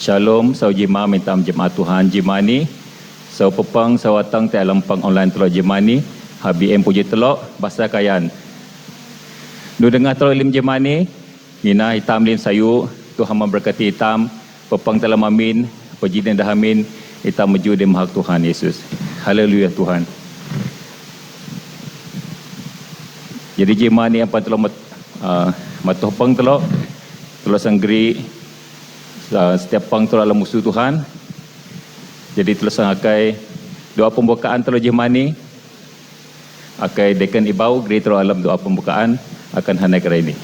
Shalom, sau jemaah mintam jemaah Tuhan jemaah ni. Sau pepang sau watang te alam pang online telok jemaah ni. Habi em puji telok bahasa kayan. Nu dengar telok lim jemaah ni. Mina hitam lim sayu. Tuhan memberkati hitam. Pepang dalam amin. Puji dan dah amin. Hitam meju di mahal Tuhan Yesus. Haleluya Tuhan. Jadi jemaah ni apa telok matuh pang telok. Telok sanggeri. Setiap pang tu adalah musuh Tuhan. Jadi terus akai doa pembukaan terus jemaah ni. Akai dekan ibau geri terus alam doa pembukaan akan hanai kera ini.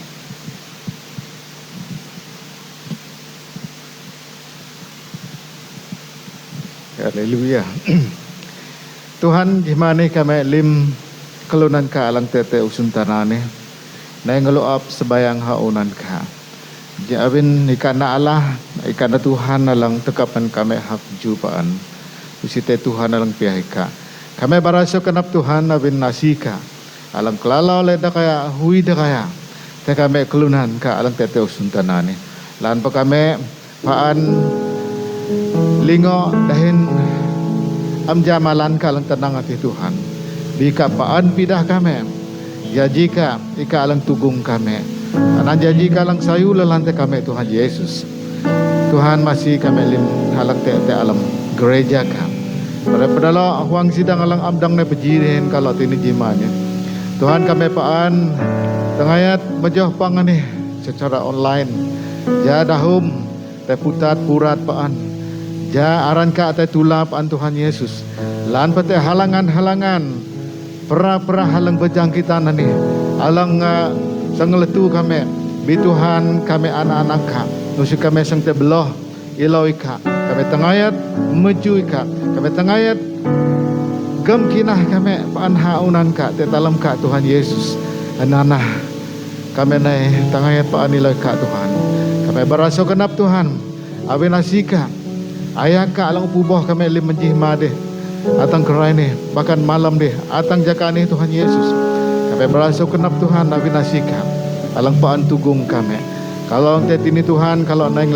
Haleluya. Tuhan jemaah ni kami lim kelunan ka alang tete usun tanane. Nai ngeluap sebayang haunan ka. Jawin ikan na Allah, ikan na Tuhan alang tekapan kami hak jupaan. Usite Tuhan alang pihaka. Kami barasyo kenap Tuhan abin nasika. Alang kelala oleh dah kaya hui dah kaya. Te kami kelunan ka alang tete usuntanane. Lan pa kami paan lingo dahin amjamalan ka alang tenang hati Tuhan. Bika paan pidah kami. Jajika ika alang tugung kami. Anak janji kalang sayu lelantai kami Tuhan Yesus. Tuhan masih kami lim halang te alam gereja kami. Pada pedalo huang sidang alang amdang ne pejirin kalau tini jimanya. Tuhan kami paan tengayat majoh pangan ni secara online. Ja dahum te putat purat paan. Ja aran ka te tulap an Tuhan Yesus. Lan pete halangan-halangan pera-pera halang bejangkitan ni. Alang sangletu kami, bi Tuhan kami anak-anak ka, nusi kami sang tebeloh ilau ika, kami tengayat meju ika, kami tengayat gem kinah kami paan haunan ka, te dalam ka Tuhan Yesus, ananah kami nai tengayat paan ilau ka Tuhan, kami beraso kenap Tuhan, awin asika, ayah ka alang puboh kami lim menjihma deh, atang kerai ni, bahkan malam deh, atang jakani Tuhan Yesus. Kami berasa kenap Tuhan nabi nasika alang paan tugung kami. Kalau ente tini Tuhan kalau naing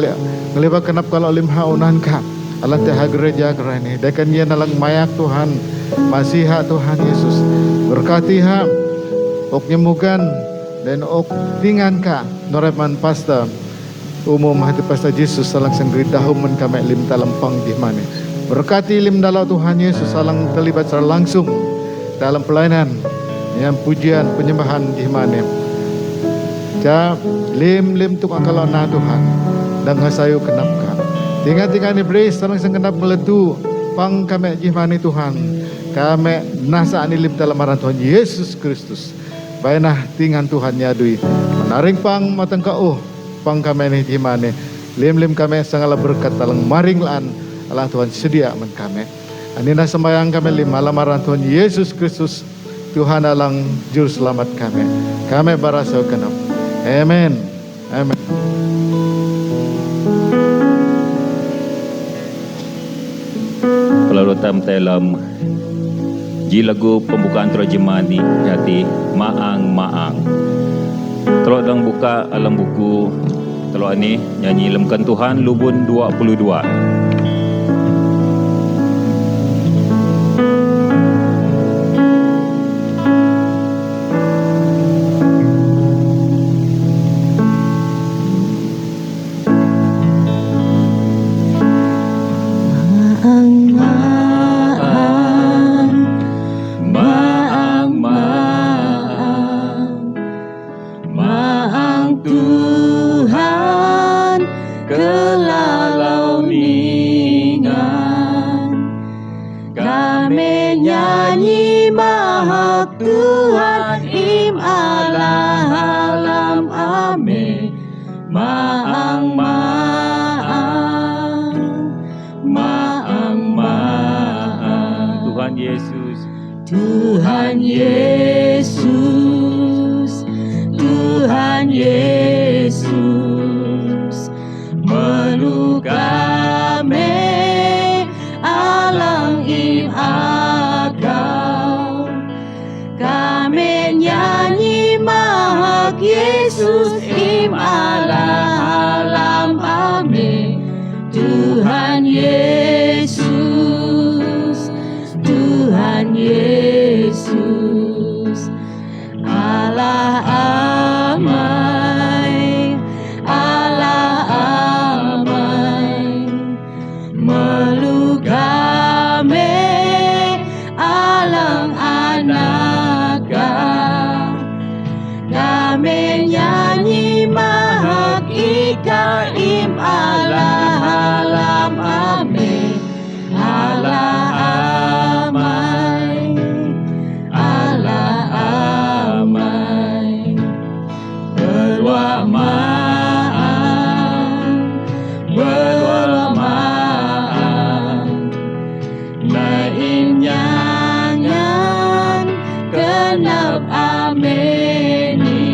ngelibat kenap kalau limha unan ka alang te gereja kerani. Dekan yen alang mayak Tuhan masih Tuhan Yesus berkati ha ok nyemugan dan ok tingan ka noreman pasta umum hati pasta Yesus alang senggri dahuman kami lim dalam pang di mana. Berkati lim dalam Tuhan Yesus alang terlibat secara langsung dalam pelayanan yang pujian penyembahan di mana. Ja lim tuk kalau na Tuhan dan ngasayu kenap ka. Tinggal ni beri sareng sang kenap meletu pang kami di mana Tuhan. Kami nasa ni lim dalam aran Tuhan Yesus Kristus. Bainah tingan Tuhan nyadui. Menaring pang matang kau pang kami ni di mana. Lim kami sangala berkat talang maring laan Allah Tuhan sedia men kami. Anina sembayang kami lim malam aran Tuhan Yesus Kristus. Tuhan alang juru selamat kami. Kami barasa kenap. Amen. Amen. Kalau tam dalam lagu pembukaan terjemahan ni hati maang. Terus dang buka alam buku terus ni nyanyi lemkan Tuhan Lubun 22. nyanyi mahak Tuhan im Allah alam ame maang Tuhan Yesus, Tuhan Yesus, Tuhan Yesus, melu kami alang im akau, kami nyanyi mahak Yesus im Allah alam ame, Tuhan Yesus, Tuhan Yesus, Allah amai, Allah amai, melu kami alang anaka, kami nyanyi mahak ika im Allah alam ame, Allah amai, Allah amai, berwamaan, lain nyangan kenap ameni,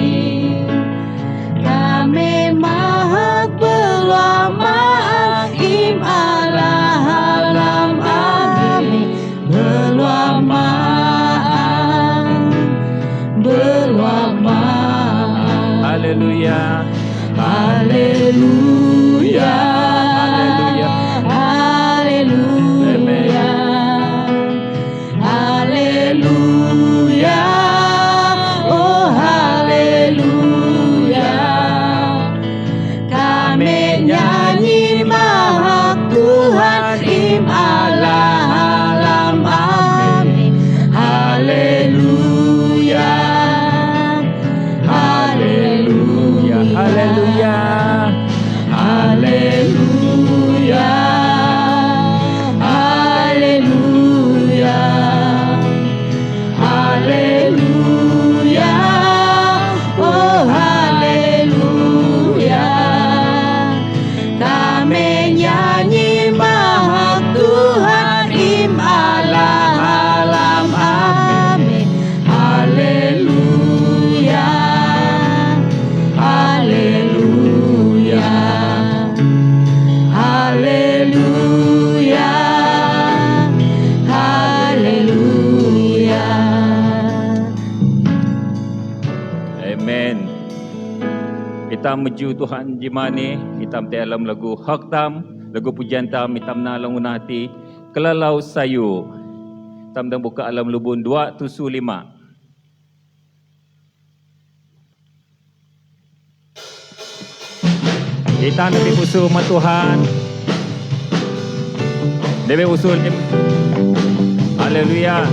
kami mahak berwamaan im Allah alam ame, berwamaan. haleluya, Haleluya, haleluya, haleluya, haleluya, oh haleluya, kami nyanyi mahak Tuhan im Allah alam ame, haleluya, haleluya, haleluya, haleluya, haleluya, haleluya, oh haleluya, kami nyanyi mahak Tuhan im Allah alam ame, haleluya, haleluya, haleluya, haleluya. amen. Kita menuju Tuhan jimani, kita dalam lagu hak tam, lagu pujian tam, kita menalung nati, kelalau sayu, tam dan buka alam lubun 275. Kita nabi usul sama Tuhan. Nabi usul. Haleluya.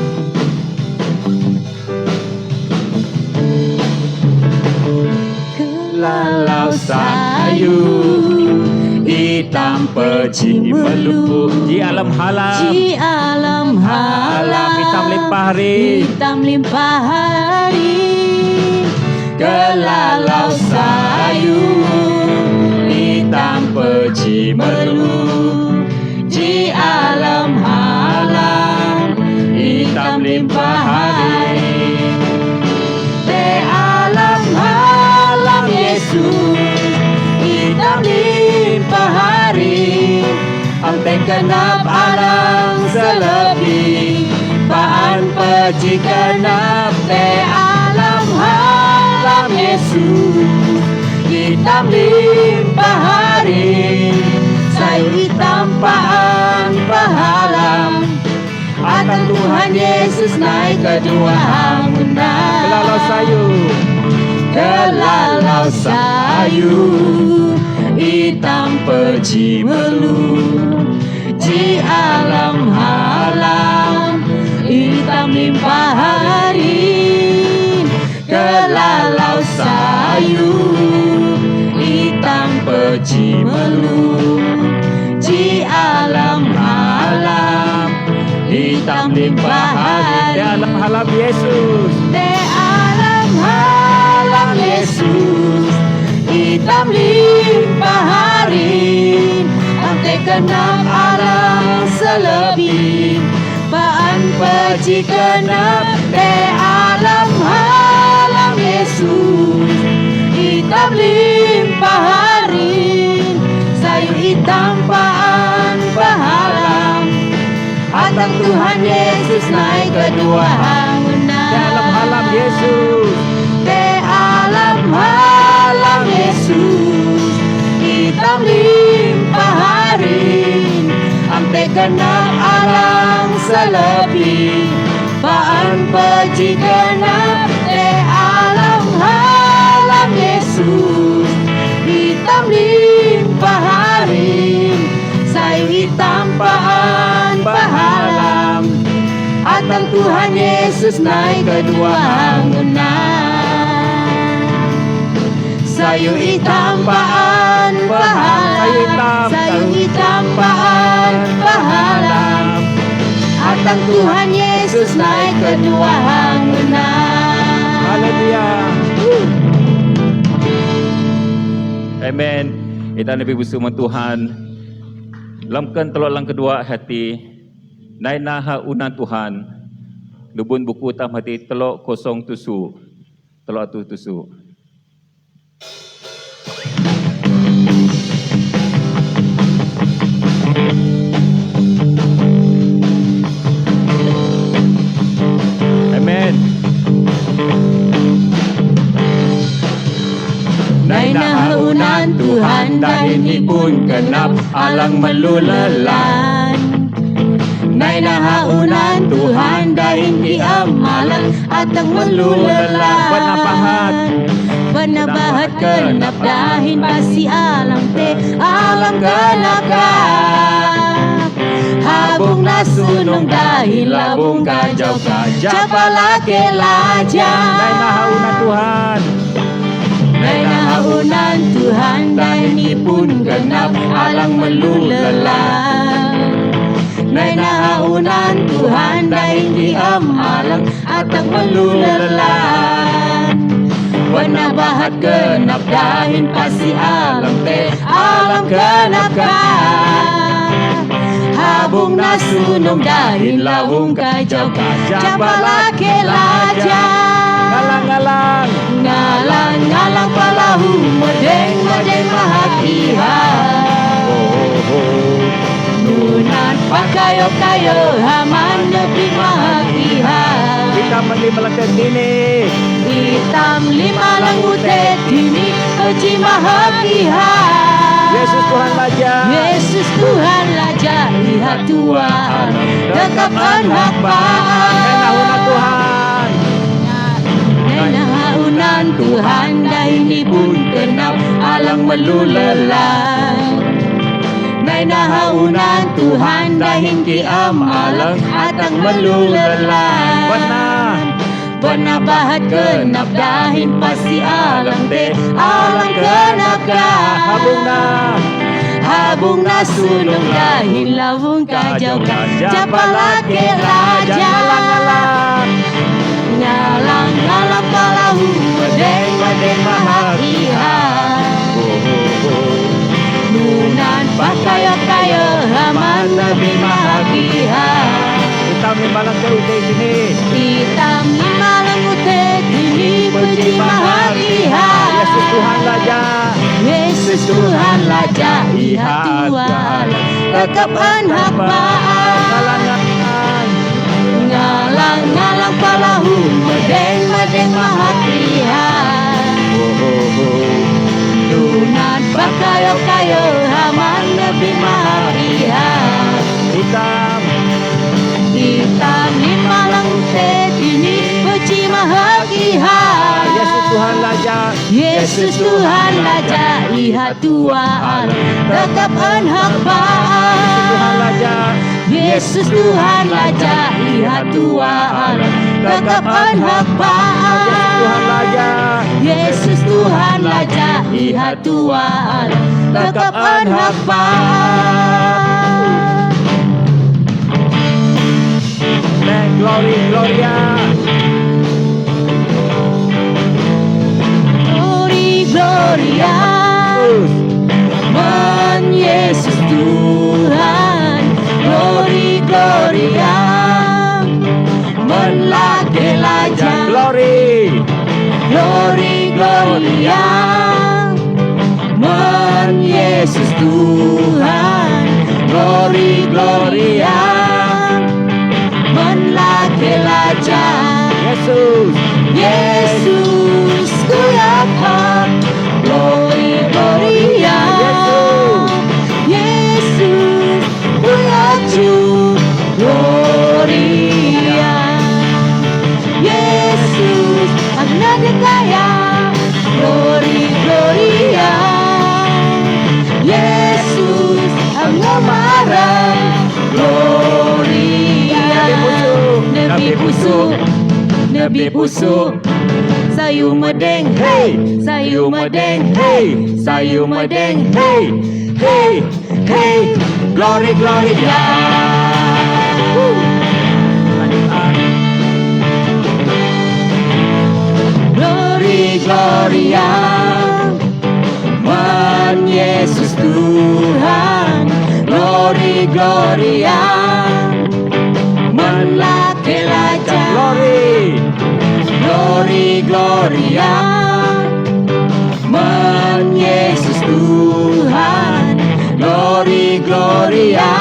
Lalau sayu, hitam peci melupu di alam halam. Di alam halam, hitam limpah hari. hitam limpah hari, Kelalau sayu, hitam peci melu di alam halam, hitam limpah hari. di alam halam Yesus, hitam limpah hari, Anteng kenap alang selebih, paan peci kenap di alam halam Yesus, hitam limpah hari, sayu hitam paan pahalam, akan Tuhan Yesus naik kedua hamunah. Kelalau sayu, Kelalau sayu, hitam peci melu di alam halam, hitam limpah hari. Kelalau sayu, hitam peci melu di alam halam, hitam hitam limpah hari. Di alam halam Yesus. Di alam halam Yesus, hitam limpah hari. Ante kenap alam selebih, paan peci kenap. Di alam halam Yesus, hitam limpah hari. Sayu hitam paan pahalam, Atang Tuhan Yesus naik kedua hangunan. Di alam halam Yesus. Di alam halam Yesus, hitam limpah hari. Amte genap alang selebih, paan peci genap. Di alam halam Yesus, hitam limpah hari. Sayu hitam paan pahalam, Atang Tuhan Yesus naik kedua hangunan. Sayu hitam paan pahalam, sayu hitam paan pahalam, Atang Tuhan Yesus naik kedua hangunan. Haleluya. Amen. Kita Nabi bersama Tuhan. Lamkan telok lang kedua hati. Nai naha unan Tuhan. Lubun buku tam hati telok kosong tusu. Telok tu tusu. Amen. Nai nahaunan Tuhan dahin pun genap alang melulalan. Nai nahaunan Tuhan dahin amalan atang melulalan. Benabahat genap dahin pasti alam te alam genap genap. Habung nasunong dahin labung kajau palake lajang. Nai nahaunan Tuhan. Nai nahaunan Tuhan dahin pun genap alang melulalan. Nai nahaunan Tuhan dahin amalang atang melulalan. Benabahat genap dahin pasti alam te alam genap genap. Habung nasunong dahin lawung kajau palake lajang. Ngalang-ngalang. Ngalang-ngalang palahu medeng-medeng mahakihan. Nunan pakayo-kayo haman lebih mahakihan. Kita melimalang ini. Hitam lima langutet ini peci mahakihan. Yesus Tuhan Raja. Yesus Tuhan Raja, lihat Tuhan dekapan hak Nahaunan Tuhan. Nahaunan Tuhan dahin pun genap alang melulalan. Nai nahaunan Tuhan dahin alang atang melulalan. Benabahat genap dahin pasti alang te alang genap genap. Habung na sulong dahin lawung kajau palake lajang. Ngalang-ngalang palahu medeng-medeng mahakihan. Nunan pakayo-kayo haman lebih mahakihan. Hitam limalang keutai sini. Hitam lima langutet ini peci mahakihan. Yesus Tuhan Raja. Yesus Tuhan Raja, lihat Tuhan dekapan hak Ngalang-ngalang. Ngalang-ngalang palahu medeng-medeng mahakihan. Nunan pakayo-kayo haman lebih mahakihan. Hitam. Hitam lima langutet ini peci mahakihan. Yesus Tuhan Raja. Yesus Tuhan Raja, lihat Tuhan dekapan hak Tuhan Raja. Yesus Tuhan Raja, lihat Tuhan dekapan hak Tuhan Raja. Yesus Tuhan Raja, lihat Tuhan dekapan hak Amen. Glory, Gloria. Glory, Gloria. Men Yesus Tuhan. Glory, Gloria. Men Laki Raja. Glory. Glory, Gloria. Men Yesus Tuhan. Glory, Gloria. Men Laki Raja. Yesus. Yesus ku yakin. Glory, Gloria. Yesus ku yakin. Gloria. Yesus anak kaya. Glory, Gloria. Yesus anak marah. Gloria. Nabi busuk. Nabi busuk. Sayu medeng, hey, sayu medeng, hey, sayu medeng, hey, hey, hey, glory, Gloria. Glory, Gloria. Men Yesus Tuhan. Glory, Gloria. Men Laki Raja. Glory. Glory, Gloria. Men Yesus Tuhan. Glory, Gloria.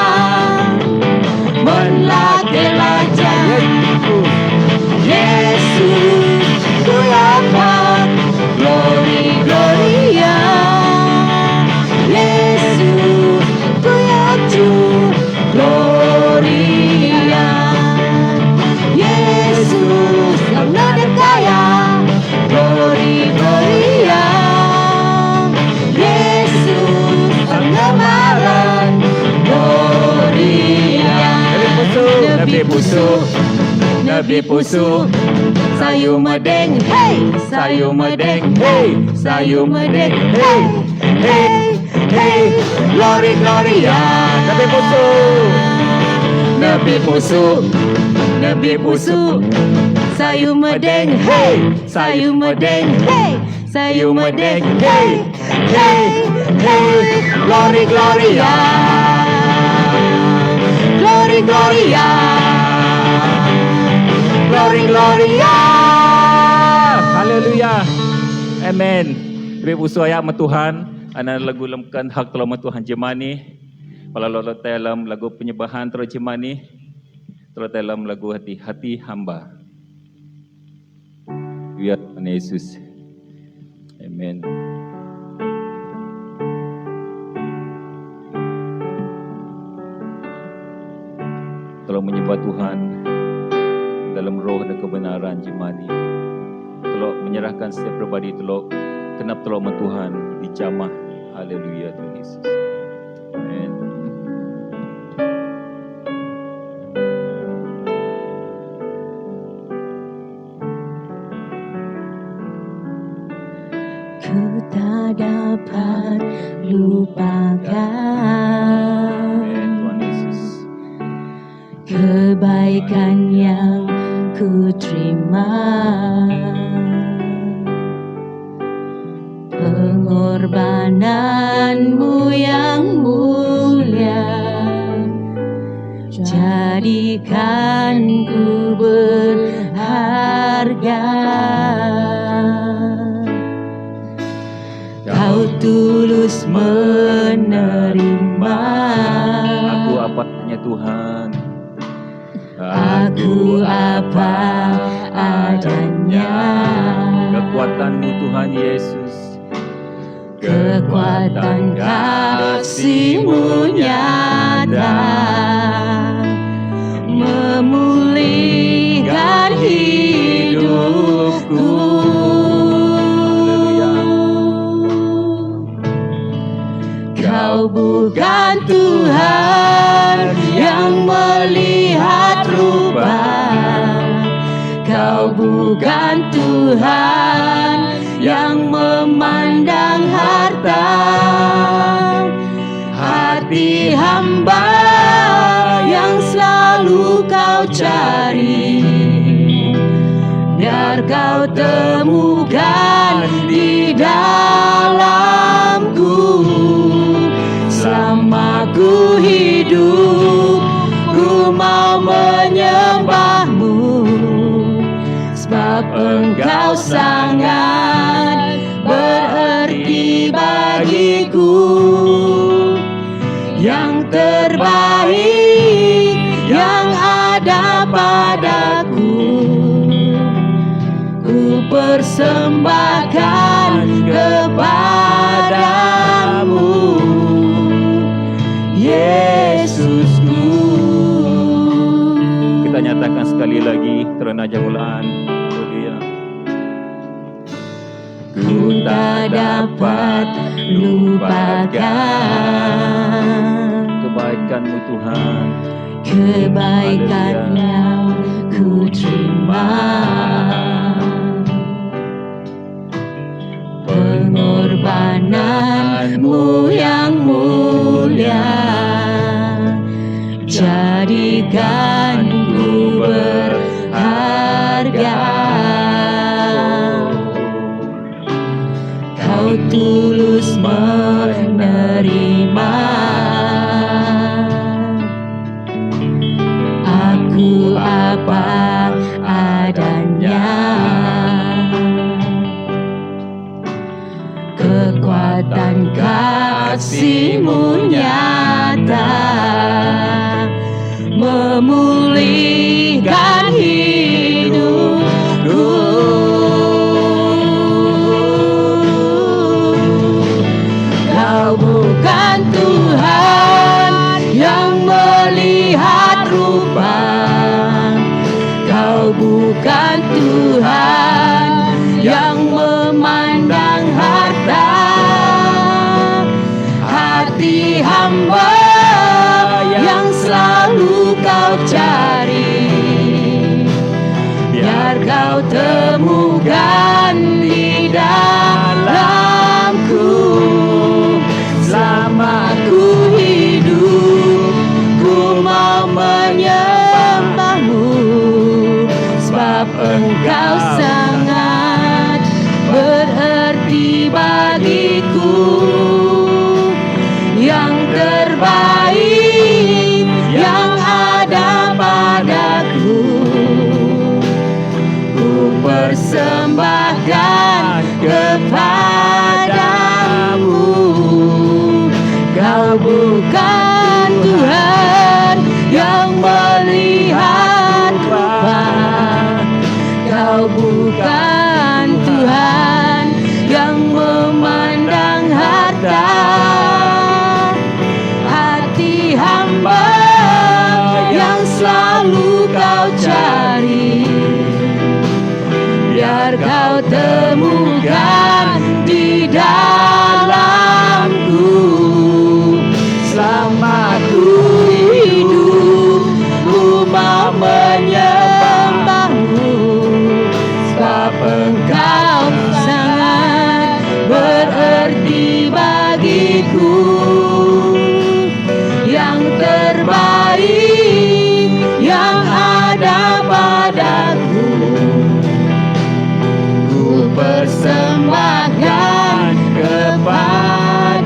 Men Laki Raja. Yesus ku yakin. Glory, Gloria. Yesus ku yakin. Gloria. Yesus yang kaya. Glory, Gloria. Yesus yang marah. Gloria. Nabi busuk. Nabi busuk. Sayu medeng, hey, sayu medeng, hey, sayu medeng, hey, hey, hey, glory, Gloria. Nabi busuk. Nabi busuk. Nabi busuk. Sayu medeng, hey, sayu medeng, hey, sayu medeng, hey, hey, hey, glory, Gloria. Glory, Gloria. Glory, Gloria. Haleluya. Amen. Beri usaha ayat Tuhan. Anak lagu lemkan hak telah Tuhan jemani. Kalau lolot dalam lagu penyembahan terus jemani. Terus dalam lagu hati-hati hamba. Biar Tuhan Yesus. Amen. Tolong menyembah Tuhan dalam roh dan kebenaran jemani. Tolong menyerahkan setiap pribadi tolong kenap tolong Tuhan dijamah. Haleluya Tuhan Yesus. Amen. Ku tak dapat lupakan Amen Tuhan Yesus. kebaikan yang ku terima, pengorbananmu yang mulia jadikan ku berharga. Kau tulus menerima Aku apanya Tuhan. aku apa adanya. Kekuatanmu Tuhan Yesus. Kekuatan kasih-Mu nyata memulihkan hidupku. Kau bukan Tuhan yang melihat rupa, Kau bukan Tuhan yang memandang harta. Hati hamba yang selalu kau cari, biar kau temukan di dalamku. Selama ku hidup, ku mau menyembahmu, sebab engkau sangat berarti bagiku. Yang terbaik yang ada padaku, ku persembahkan kepadamu, Yesusku. Kita nyatakan sekali lagi terana jamulaan. Haleluya. Ku tak dapat lupakan Kebaikan-Mu Tuhan, kebaikan yang ku terima, pengorbanan-Mu yang mulia, jadikan ku berharga. Kau tulus menerima aku apa adanya. Kekuatan kasih-Mu nyata, memulihkan hidupku. Kau bukan Tuhan yang melihat rupa, Kau bukan Tuhan yang memandang harta. Hati hamba yang selalu Kau cari, biar Kau temukan di dalamku. Selama ku hidup, ku mau menyembahmu, sebab Engkau sangat berarti bagiku. Yang terbaik yang ada padaku, ku persembahkan kepadamu. Kau bukan Tuhan yang melihat rupa, Kau bukan Tuhan yang memandang harta. Hati hamba yang selalu Kau cari, biar Kau temukan di dalamku. Selama ku hidup, ku mau menyembahmu, sebab Engkau sangat berarti bagiku. Yang terbaik yang ada padaku, ku persembahkan kepadamu,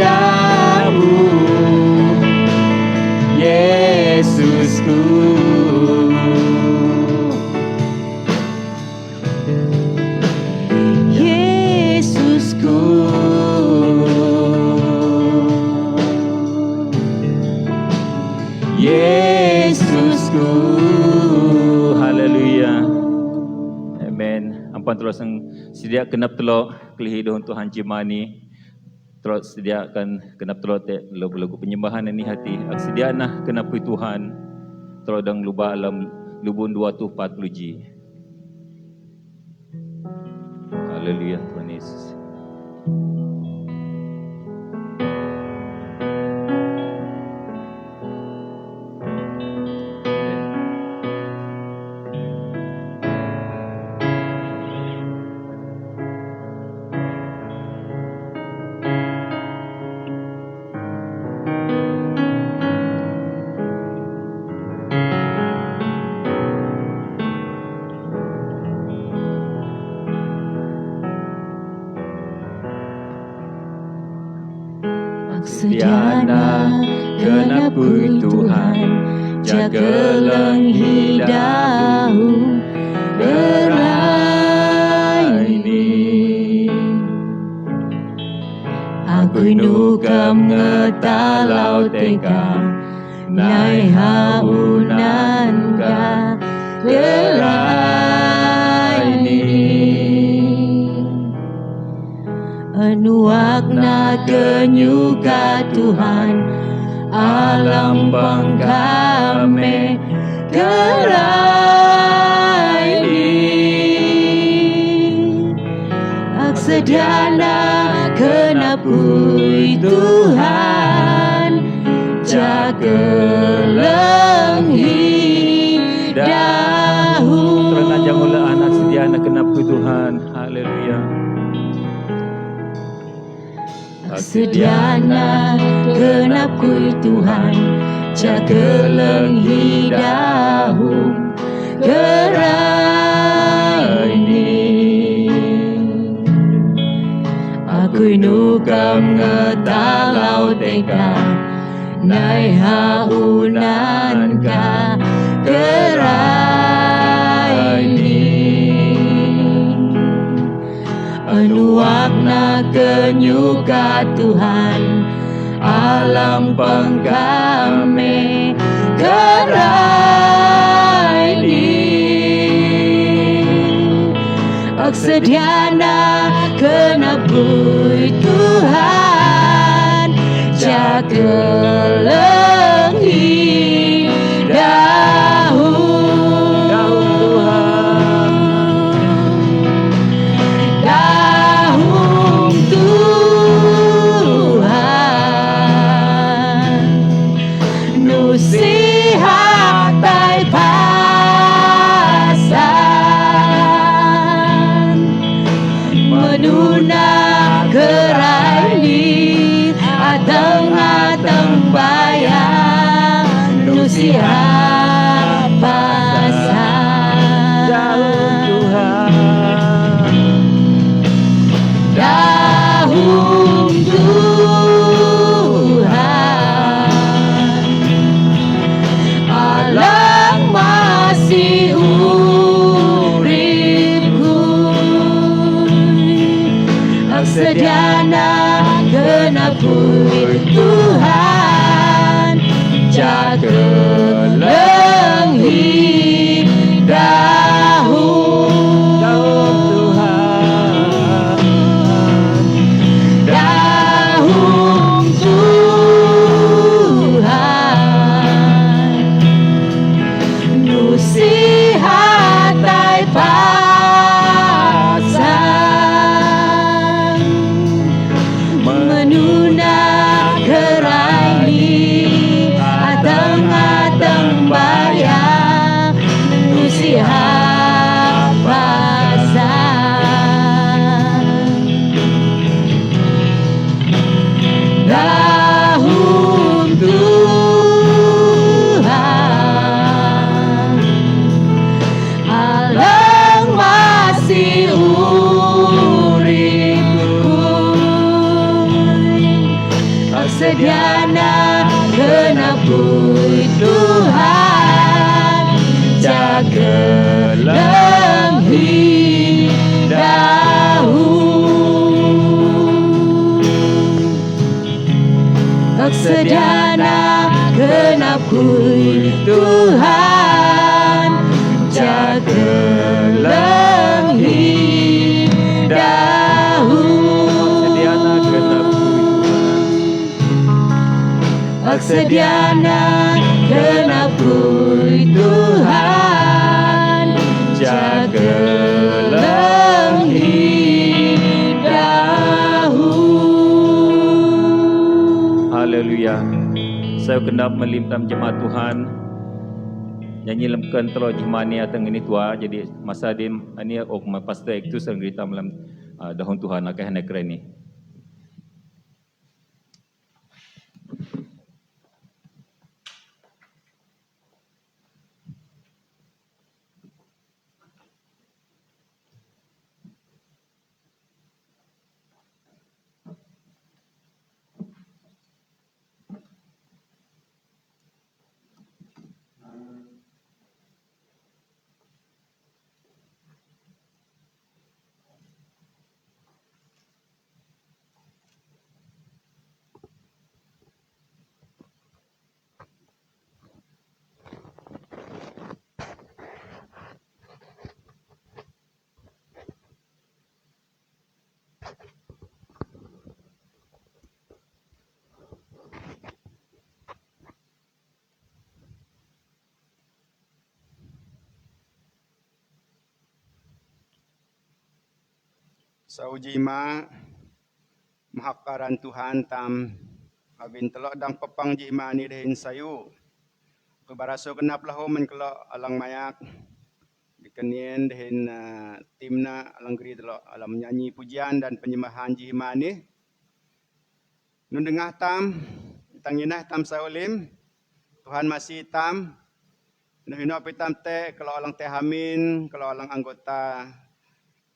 Yesusku. Yesusku. Yesusku. Haleluya. Amen. Ampun terus sedia kenap telok kelih hidung Tuhan Jemani. Terus sediakan kenap telok lagu-lagu penyembahan ini hati. Sedia nah kenap Tuhan. Terus dang luba alam lubun 240 G. Haleluya Tuhan Yesus. Sediana genap Tuhan, jaga hidahu gerai ini. Aku nukam ngetalau teka, nai haunan ka gerai ini. Anuak na kenyuka Tuhan, alam pangkame gerai ini. Aksediana kenapui Tuhan, jaga hidahu. Terenajang oleh anak sediana kenapa Tuhan. Haleluya. Sediana genap kui Tuhan, jaga hidahu gerai ini. Aku nukam ngetalau teka, nai haunan ka gerai ini. Anuak na kenyuka Tuhan, alam pangkame gerai ini. Aksediana kenapui Tuhan, jaga hidahu. Sihatai pasan menuna gerai ateng bayang nusia pasan dahum Tuhan, alang masih uripku. Aksediana genapui Tuhan, jaga hidahu. Dahum Tuhan, nusihatai pasan menuna gerai ateng bayang nusihat pasan. Dahum Tuhan, alang masih uripku. Aksediana genapui Tuhan, jaga hidahu. Aksediana genapui Tuhan, jaga hidahu. Sediana kenapa Aksediana genapui Tuhan, jaga hidahu. Haleluya. Saya kenap melimtam jemaat Tuhan. Nyanyi lemkan terus jemani atang ini tua. Jadi masa dim ani ok pastor itu sengrita malam dahun Tuhan akan hendak ini. Saujima mahakaran Tuhan tam abin telok dang pepang jima ni dehin sayu. Kebaraso kenap lahu men kelok alang mayak dikenien dehin timna alang geri telok alam nyanyi pujian dan penyembahan jima ni. Nun dengah tam tanginah tam saulim Tuhan masih tam nuhino pitam te kalau alang teh hamin kalau alang anggota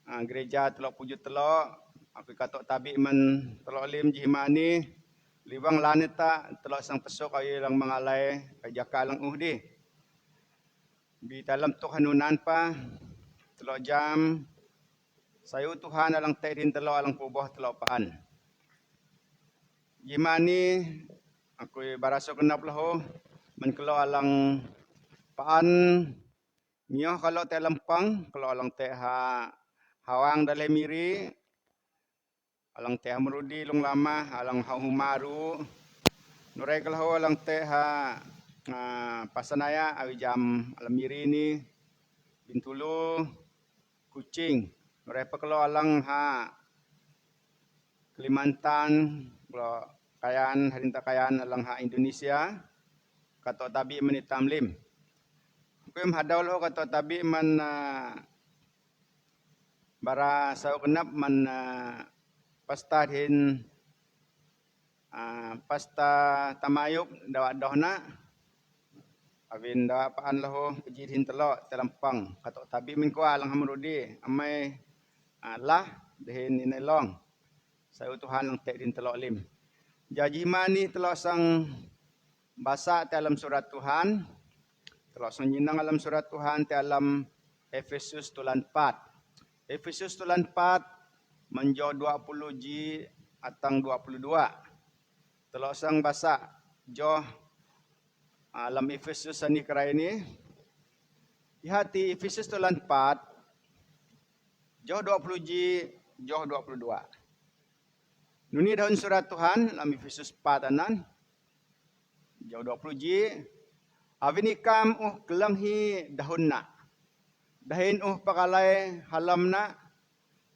gereja telok pujut telok aku katok tabi men telok lim jihmani liwang laneta telok sang pesok ayu lang mangalai kajaka lang uhdi bi dalam Tuhanunan pa telok jam sayu Tuhan alang teh din telok alang puboh telok paan jihmani aku baraso kenap lahu men kelok alang paan nyoh kalau teh lempang kalau alang teh hawang dalem miri alang teh merudi long lama alang humaru nurai kalau alang teh pasanaya awi jam alam miri ni bintulu kucing nurai pa kalau alang Kalimantan kalau kayan harinta kayan alang Indonesia kato tabi menitam lim kuim hadaw lo kato tabi man bara sao kenap man pasta din pasta tamayuk dawa dohna awin dawa paan lahu pejidin telok telampang katok tabi min kuah lang hamrudi amai lah dehin inelong sao Tuhan lang tek din telok lim jaji mani telok sang basa te alam surat Tuhan telok sang nyinang alam surat Tuhan te alam Efesus tulan 4 Efesus tulan 4 menjo 20 ji atang 22 telok sang basa jo alam Efesus ani kerai ini hati Efesus tulan 4 jo 20 ji jo 22 nuni daun surat Tuhan alam Efesus 4 anan jo 20 ji avinikam kelanghi dahunna dahin pakalai halamna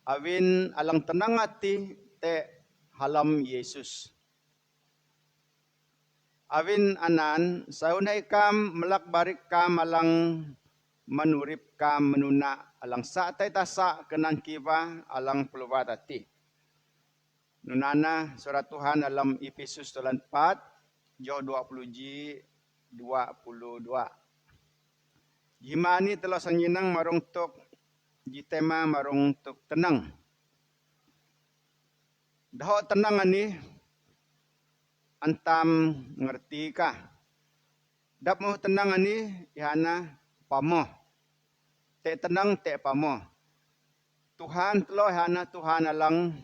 awin alang tenang hati te halam Yesus. Awin anan saunai kam melak barik kam alang manurip kam menuna alang satai tasa kenan kiva alang peluat hati. Nunana surat Tuhan alam Efesus tulan 4 jo 20 ji 22. Jimani telah sanginang marung tok ji tema marung tuk tenang. Daho tenang ani antam ngerti kah? Dap mau tenang ani ihana pamoh. Te tenang te pamoh. Tuhan telo ihana Tuhan alang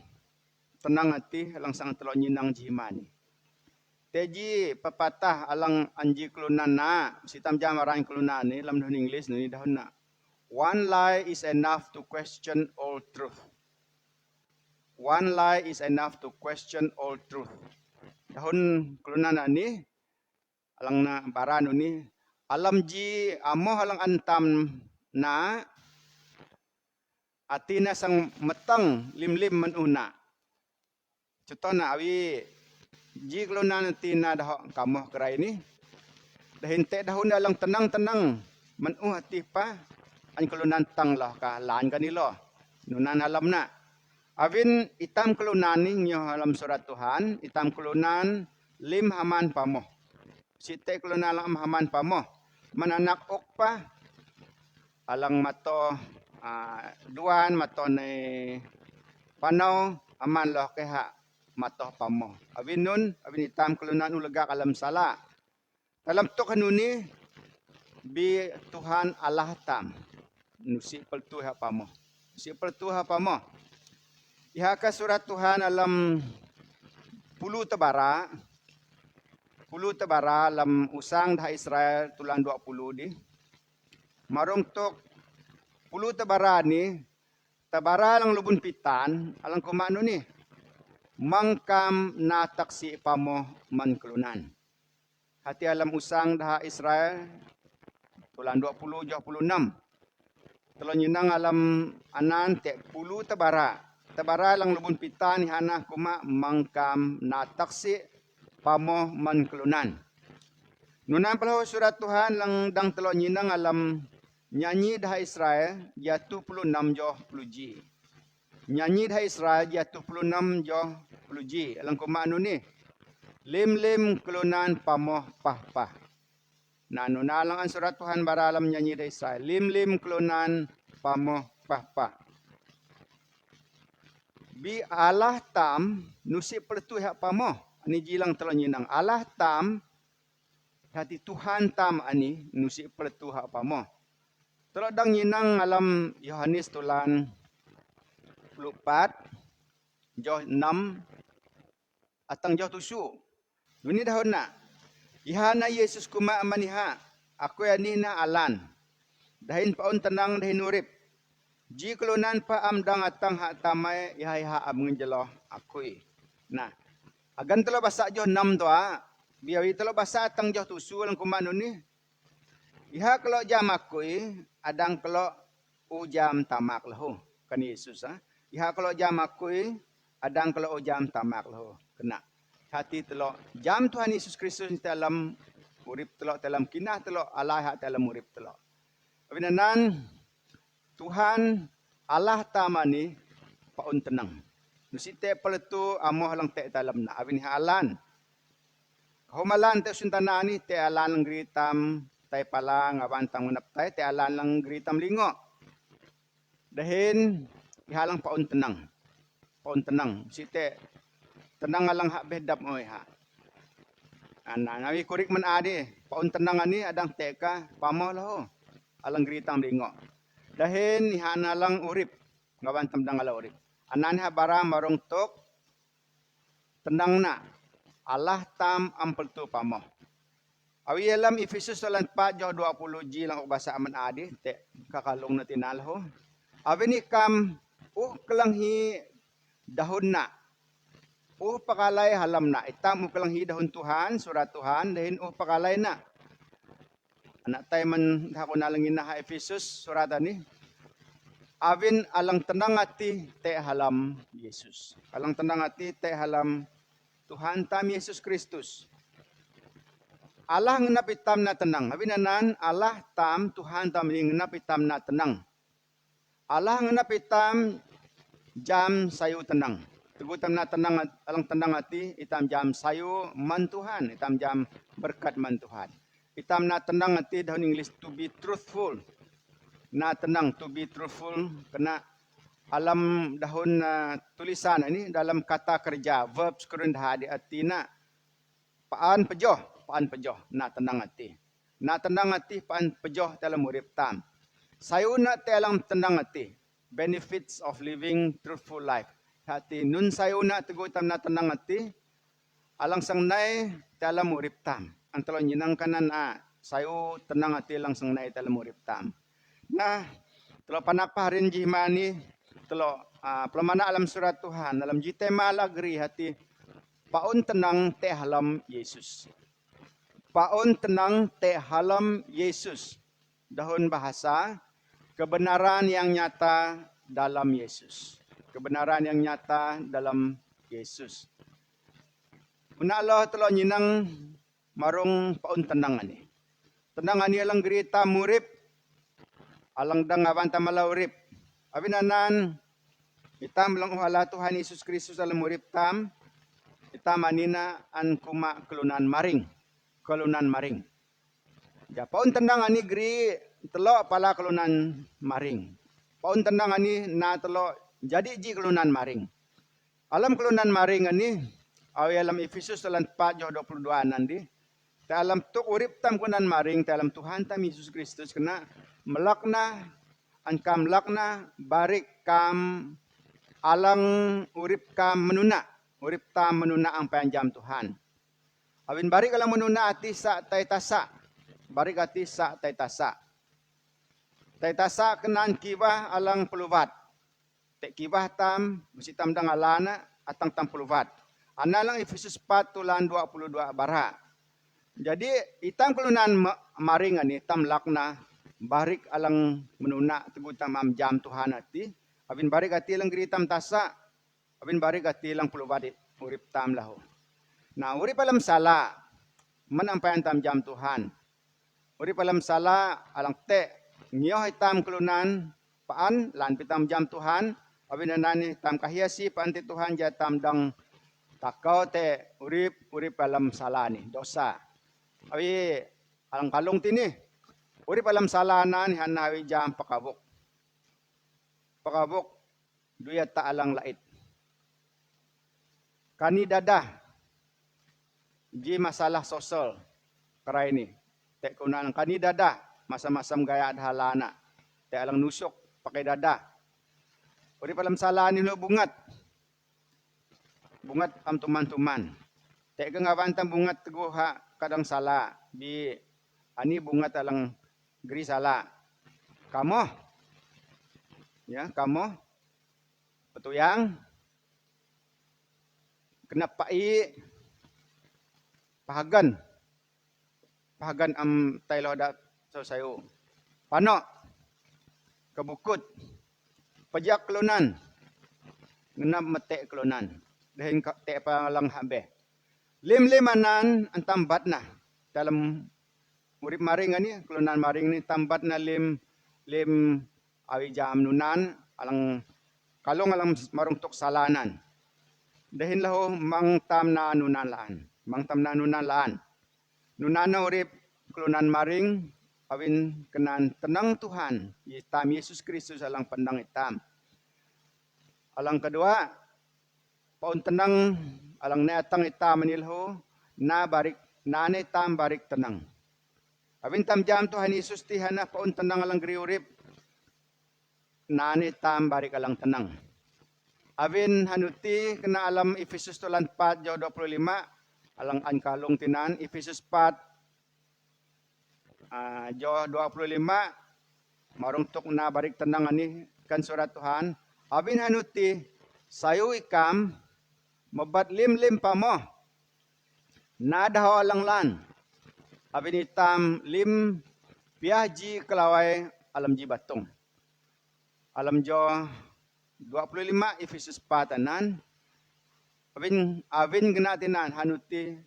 tenang hati alang sang telo nyinang jimani. Teji pepatah alang anji kelunan na sitam jam arang kelunan ni dalam bahasa Inggeris ni dahun na. One lie is enough to question all truth. One lie is enough to question all truth. Dahun kelunan ni alang na baran ni alam ji amoh alang antam na atina sang metang lim-lim menuna. Contoh na awi ji kelunan tina dah kamoh kerai ni dahin te dahun alang tenang-tenang menuh hati pa an kelunan tang lah ka lan kan ilo nunan alam na awin itam kelunan ni nyoh alam surat Tuhan itam kelunan lim haman pamoh site kelunan alam haman pamoh mananak ok pa alang mato duan mato ne panau aman loh keha matoh pamoh awin nun awin itam kelunan ulega alam sala dalam tok kanuni bi Tuhan Allah tam nusi peltu ha pamoh si peltu ha pamoh iha ka surat Tuhan alam pulu tebara alam usang dah Israel tulan 20 di marung tok pulu tebara ni tebara lang lubun pitan alang kumano ni mangkam na taksi pamoh man kelunan. Hati alam usang dah Israel tulan 20 26. Telo nyinang alam anan te pulu tebara tabara lang lubun pita ni hana kuma mangkam na taksi pamoh man kelunan. Nunan pala surat Tuhan lang dang telo nyinang alam nyanyi dah Israel ya 26 joh peluji. Nyanyi dah Israel ya 26 joh peluji. Alang kuma anu ni. Lim kelunan pamoh pah. Nah, nunalang ang surat Tuhan baralam nyanyi dah Israel. Lim kelunan pamoh pah. Bi Allah tam nusi pertu hak pamoh. Ani jilang telo nyinang. Allah tam hati Tuhan tam ani nusi pertu hak pamoh. Telo dang nyinang alam Yohanes tulan 24 joh 6 atang joh 7. Ini dahon na. Ihana Yesus kuma amaniha. Aku ani na alan. Dahin paon tenang dahin urip. Ji kelunan pa amdang atang hak tamai ihai ha am ngejeloh akui. Nah, agan telo basa joh 6 tu biawi telo basa atang joh 7 lang kuma ni. Iha kalau jam akui adang kalau ujam tamak lahu kan Yesus Iha kalau jam akui adang kalau ujam tamak lahu. Kena. Hati telok jam Tuhan Yesus Kristus dalam urip telok dalam kinah telok Allah dalam urip telok. Abinanan Tuhan Allah tamani paun tenang. Nusite peletu amoh lang te dalam na abin halan. Humalan te suntana ni te alan gritam tay palang abantang unap tay te alan lang gritam lingo. Dahin ihalang paun tenang. Paun tenang. Site tenang alang hak bedap oi ha. Ana nawi kurik man ade, paun tenang ani adang teka pamoh lah alang gritam lingo. Dahin ihana lang urip, ngawan tamdang ala urip. Anan ha bara marong tok tenang na. Allah tam ampel tu pamoh. Awi alam Efesus 4 joh 20 ji lang bahasa aman ade te kakalong na tinalho. Awi ni kam kelang hi dahon na. Pakalay halam na. Itam kelang hi dahon Tuhan, surat Tuhan, dahin pakalay na. Anak tayo man ako nalangin na ha Efesus, surat ni. Awin alang tenang ati te halam Yesus. Alang tenang ati te halam Tuhan tam Yesus Kristus. Allah ngenap itam na tenang. Awin anan Allah tam Tuhan tam ngenap itam na tenang. Allah ngenap itam jam sayu tenang. Tegutam na tenang alang tenang hati itam jam sayu man Tuhan, itam jam berkat man Tuhan. Itam na tenang hati dalam English to be truthful. Na tenang to be truthful kena alam dahun tulisan ini dalam kata kerja verbs kurun hadi hati na paan pejoh na tenang hati. Na tenang hati paan pejoh dalam urip tam. Sayu na dalam tenang hati benefits of living truthful life. Hati nun sayo na tegutam na tenang hati alang sang nai dalam urip tam. Antalo nyinang kanan sayo tenang hati lang sang nai dalam urip tam. Nah, telo panaparin jimani telo pelamana alam surat Tuhan dalam jitema lagri hati paun tenang te halam Yesus. Paun tenang te halam Yesus. Dahun bahasa kebenaran yang nyata dalam Yesus. Kebenaran yang nyata dalam Yesus. Una Allah telo nyinang marong paun tenang ani. Tenang ani alang gerita murip alang dang awan tamala urip. Abinanan itam lang uhala Tuhan Yesus Kristus dalam urip tam. Itam anina an kuma kelunan maring. Kelunan maring. Ja paun tenang ani geri telo pala kelunan maring. Paun tenang ani na telo jadi ji kelunan maring. Alam kelunan maring ani awi alam Efesus 4 joh 22 nandi. Ta alam tuk urip tam kelunan maring ta alam Tuhan tam Yesus Kristus kena melakna ankam lakna barik kam alang urip kam menuna. Urip tam menuna ang panjam Tuhan. Awin barik alang menuna ati sa tay tasa. Barik ati sa tay tasa. Tay tasa kenan kiwah alang peluvat. Tek kibah tam, mesti tam dang alana, atang tam puluvat. Analang Efesus 4 tulan 22 bara. Jadi, itang kelunan maringan ni, tam lakna, barik alang menuna, tegutam am jam Tuhan hati. Abin barik hati lang geritam tasa, Abin bari gati lang pulubadit urip tam lahu. Nah, urip alam sala manampayan tam jam Tuhan. Urip alam sala alang te ngiyo hitam kelunan paan lan pitam jam Tuhan. Abin nani tam kahiasi paan ti Tuhan ja tam dang takau te urip alam sala ni dosa. Abi alang kalong tini urip alam sala na ni hanawi jam pakabuk. Pakabuk duya ta alang lait. Kani dadah ji masalah sosial kerai ni. Tek kunan kani dadah masa-masam gaya adhalana. Tek alang nusuk pakai dadah. Urip alam sala ni lo bungat. Bungat am tuman-tuman. Tek kengawan tam bungat teguh ha kadang sala. Bi ani bungat alang geri sala. Kamu ya, kamu petuyang kenapa pahagan am tailo da so sayo pano kebukut pajak kelunan ngenap mete kelunan dahin te pa lang habe lim-limanan ang tambat na dalam urip maring ani kelunan maring ni tambat na lim awi jam nunan alang kalong alang marungtok salanan dahin laho mang tam na nunan laan. Nunan na urip kelunan maring awin kenan tenang Tuhan itam Yesus Kristus alang pandang itam. Alang kedua paun tenang alang neatang itam manilho na itam barik tenang. Awin tam jam Tuhan Yesus tihana paun tenang alang geri urip na itam barik alang tenang. Awin hanuti kena alam Efesus 4 jo 25 alang ankalong tinan Efesus 4 jo 25 marung tuk na barik tenang ani kan surat Tuhan. Awin hanuti sayo ikam mabat lim pamo na dahaw alang lan. Awin itam lim piaji kelawai alam ji batong. Alam jo 25 Efesus 4 tanan awin genatinan hanuti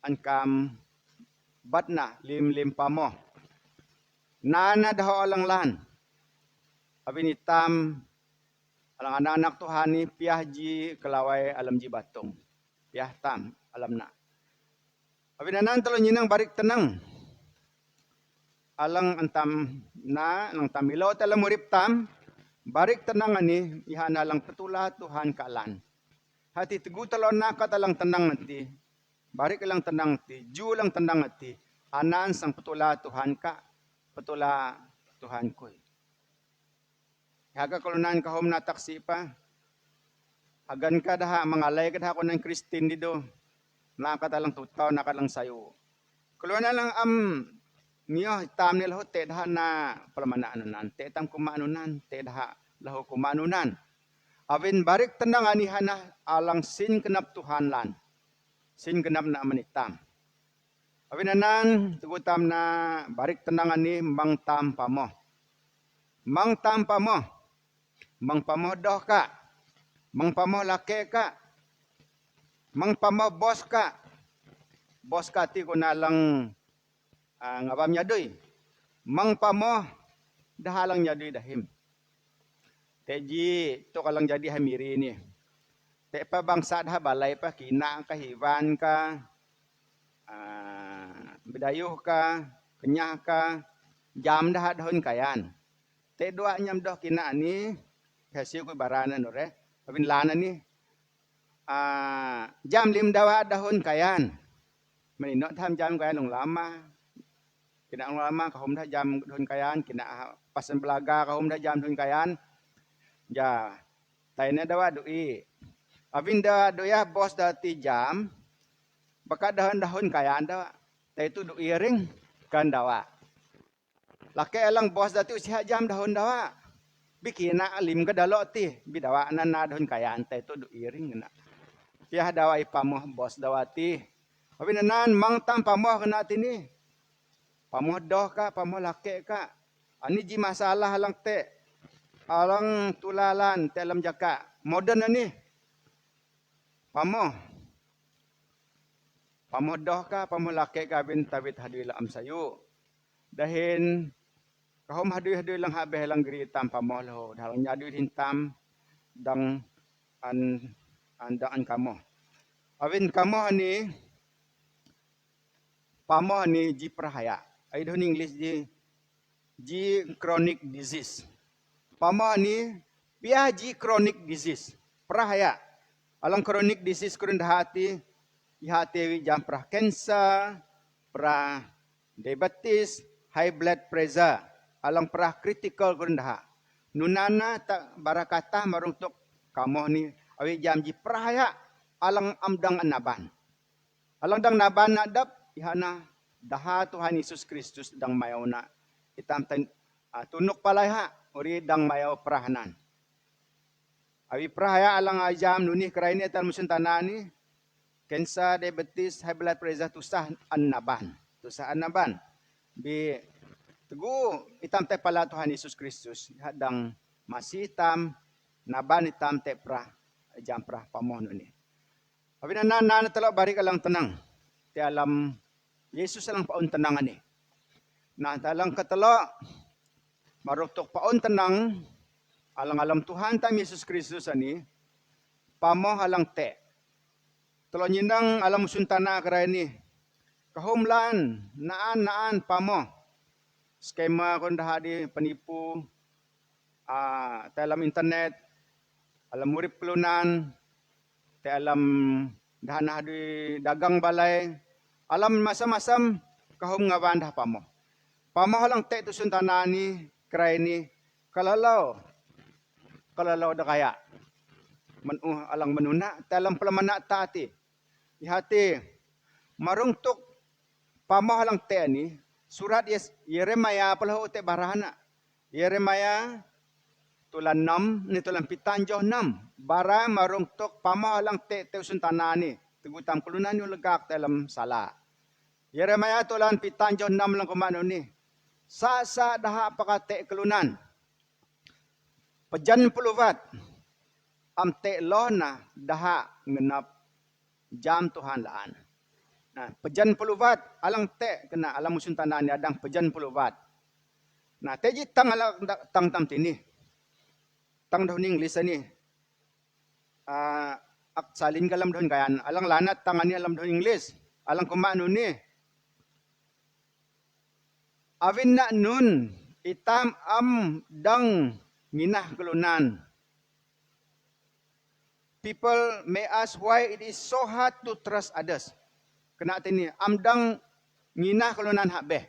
ankam batna lim pamo nana daho alang lan awin itam alang anak-anak Tuhan ni piahji kelawai alam ji batong piah tam alam na awin anan talo nyinang barik tenang alang antam na nang tamilaw talam urip tam barik tenang ani ihana lang petula Tuhan kalan. Hati tegu talon nakat alang tenang nanti. Barik alang tenang ti, ju lang tenang nanti. Anan sang petula Tuhan ka, petula Tuhan ko. Haga kulunan kahom na taksi pa. Hagan ka daha mangalay ka daha ko ng Kristin dido. Nakat alang tutaw, nakat lang sayo. Kulunan lang niyo hitam nila ho te daha na palamana te tam kumaanunan te daha lahu kumaanunan awin barik tenang anihana alang sin kenap Tuhan lan sin kenap na manitam awin anan tugutam na barik tenang ani mang tam pamo doh ka mang pamo lake ka mang pamo bos ka ti ko nalang ngabam nyadoy mang pamo dahalang nyadoy dahim teji to kalang jadi hamiri ni te pa bangsa dah balai pa kina ka hiwan ka bedayuh ka kenyah ka jam dah dahon kayan te dua nyam doh kina ni hasil ko barana nore pabin lana ni jam lim dawa dahon kayan meninok tham jam kayan long lama kina ang lama kahom dah jam dhun kayan kina pasan belaga kahom dah jam dhun kayan ja tayna dawa doi avinda doya bos da ti jam baka dahon kayan dawa tay tu doi ring kan dawa lake elang bos da ti usia jam dahon dawa bikina lim ka dalo ti bidawa na dhun kayan tay tu doi ring na piah dawa ipamoh bos dawa ti avinanan mang tam pamoh kana tini pamoh doh ka, pamoh lake ka. Ani ji masalah lang te. Alang tulalan te alam jaka. Modern ani. Pamoh. Pamoh doh ka, pamoh laki ka bin tabit hadui la am sayu. Dahin kahom hadui lang habeh lang geritam pamoh lo. Dalang nyadui hintam dang an kamoh. Awin kamoh ni pamoh ni ji prahaya. Ai doh English ji chronic disease. Pamoh ni biah ji chronic disease. Prahaya. Alang chronic disease kurun hati ihati jam prah cancer, prah diabetes, high blood pressure. Alang prah critical kurun dah. Nunana tak barakatah maruntuk kamoh ni awi jam ji prahaya alang amdang anaban. Alang dang naban nadap ihana daha Tuhan Yesus Kristus dang mayona itam tunuk palaiha uri dang mayaw prahanan. Awi prahaya alang ajam nunih keraini atal musim tanani cancer, diabetes, high blood pressure tusah anaban. Tusah anaban. Bi tegu itam te pala Tuhan Yesus Kristus hadang masih itam naban itam te prah jam prah pamoh ni. Awi nana telok bari alang tenang. Ti alam Yesus alang paun tenang ani. Nah talang ketelok marutuk paun tenang alang Tuhan tam Yesus Kristus ani pamoh alang te. Telo nyindang alam musun tanah kerai ni. Kahumlan naan pamoh. Skema kon dah di penipu dalam internet alam murip kelunan te alam dah nah di dagang balai alam masam-masam kahum ngawan dah pamoh. Pamoh alang te tu sun tanah ni kerai ni kalalau dah kaya alang menuna dalam pelamana taati ihati marungtuk pamoh alang te ni surat Yeremia pelahu te barahana Yeremia tulan 6 ni tulan pitanjoh 6 bara marungtuk pamoh alang te sun tanah ni tegutam kelunan ni legak dalam salah Yeremia tulan pitanjoh 6 lang kumano ni sa daha pakate kelunan pejan puluvat amte lona daha ngenap jam Tuhan laan. Nah, pejan puluvat alang te kena alam musun tanah ni adang pejan puluvat. Nah, teji tang alang tang tam tini. Tang daun English ni. Ak salin kalam daun kayan. Alang lanat tangani alam daun English. Alang kumano ni. Awin na nun itam am dang minah kelunan. People may ask why it is so hard to trust others. Kena tini amdang nginah kelunan hak beh.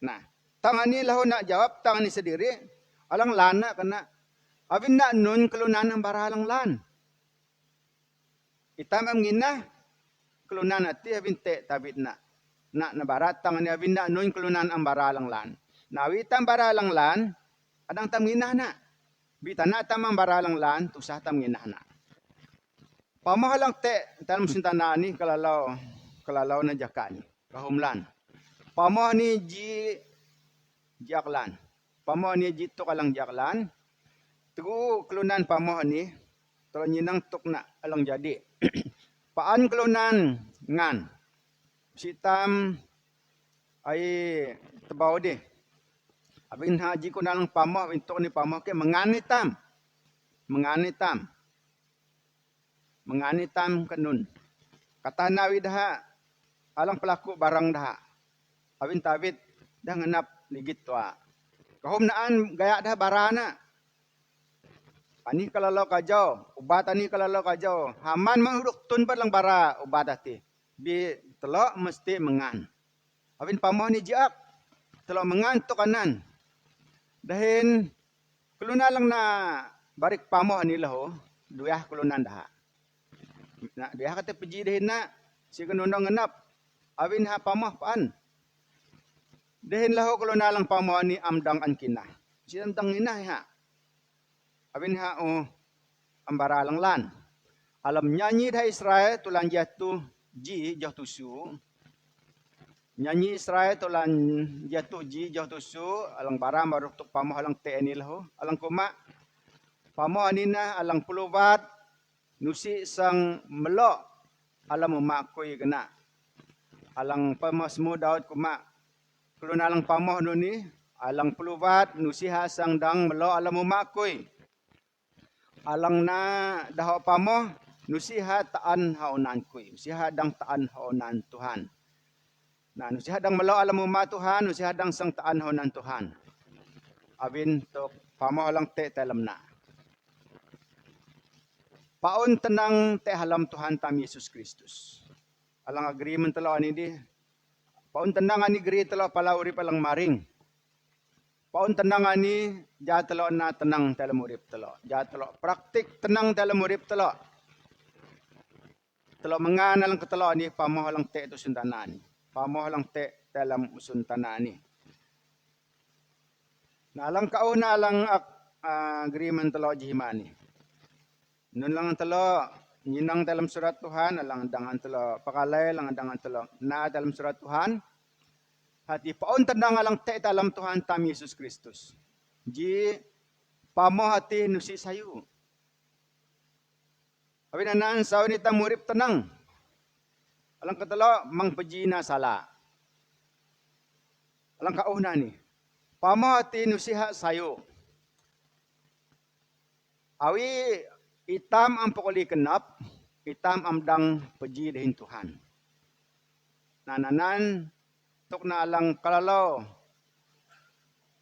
Nah, tangan ni lahu nak jawab tangan ni sendiri. Alang lana kena awin nak nun kelunan ang baralang lan. Itam am nginah kelunan ati awin te tabit nak barat tangan ni awin nak nun kelunan ang baralang lan. Nah, witam baralang lan adang tam nginah nak. Bitana tam ang baralang lan tusah tam nginah nak. Pamahalang te dalam sintana ni kalalau na jakan kahumlan. Pamah ni ji jaklan. Pamah ni ji tok alang jaklan. Tegu kelunan pamah ni tolo nyinang tok na alang jadi. Paan kelunan ngan. Sitam ai tebau de. Abin haji ko nalang pamah wintok ni pamah ke menganitam. Menganitam kenun. Kata nawi dah alang pelaku barang dah. Awin tabit dah ngenap ligit tua. Kahum naan gaya dah barana. Ani kalau kajau, ubat ani kalau kajau. Haman menghuduk tun lang bara ubat hati. Bi telok mesti mengan. Awin pamoh ni jiak. Telok mengan tu kanan. Dahin keluna lang na barik pamoh ni lahu. Duyah kelunan dah. Nak dia kata pergi dah nak si kenundang ngenap awin ha pamah paan dehin lahu kalau nalang pamah ni amdang an kinah si amdang inah ha awin ha ambara lang lan alam nyanyi dah Israel tulan jatuh ji jauh tusu nyanyi Israel tulan jatuh ji jauh tusu alang bara maruk tuk pamah alang te ni lahu alang kuma pamah ni na alang pulubat nusi sang melok alam makui kena. Alang pamasmu daud kuma. Kulun alang pamoh nuni alang pelubat nusi hasang dang melok alam makui. Alang na daho pamoh nusi ha taan haunan kui. Nusi ha dang taan haunan Tuhan. Nah, nusi hadang melok alam Tuhan, nusi hadang sang taan haunan Tuhan. Abin tok pamoh alang te dalam na. Paon tenang te halam Tuhan tam Yesus Kristus. Alang agreement telo ani di. Paon tenang ani geri telo pala urip alang maring. Paon tenang ani ja telo na tenang dalam urip telo. Ja telo praktik tenang dalam urip telo. Telo mengan alang ketelo ni pamoh alang te tu suntanan. Pamoh alang te dalam usun tanah ni. Na alang kau na alang agreement telo jihimani. Nun lang telo nyinang dalam surat Tuhan, alang dangan telo pakalay, alang dangan telo na dalam surat Tuhan. Hati paon tenang alang te dalam Tuhan tam Yesus Kristus. Ji pamo hati nusi sayu. Abi nanan saw ni tam murip tenang. Alang katelo mang peji na sala. Alang kauh na ni. Pamo hati nusi ha sayu. Awi itam ang pukuli kenap, itam amdang peji dahin Tuhan. Nananan, tuk na alang kalalaw,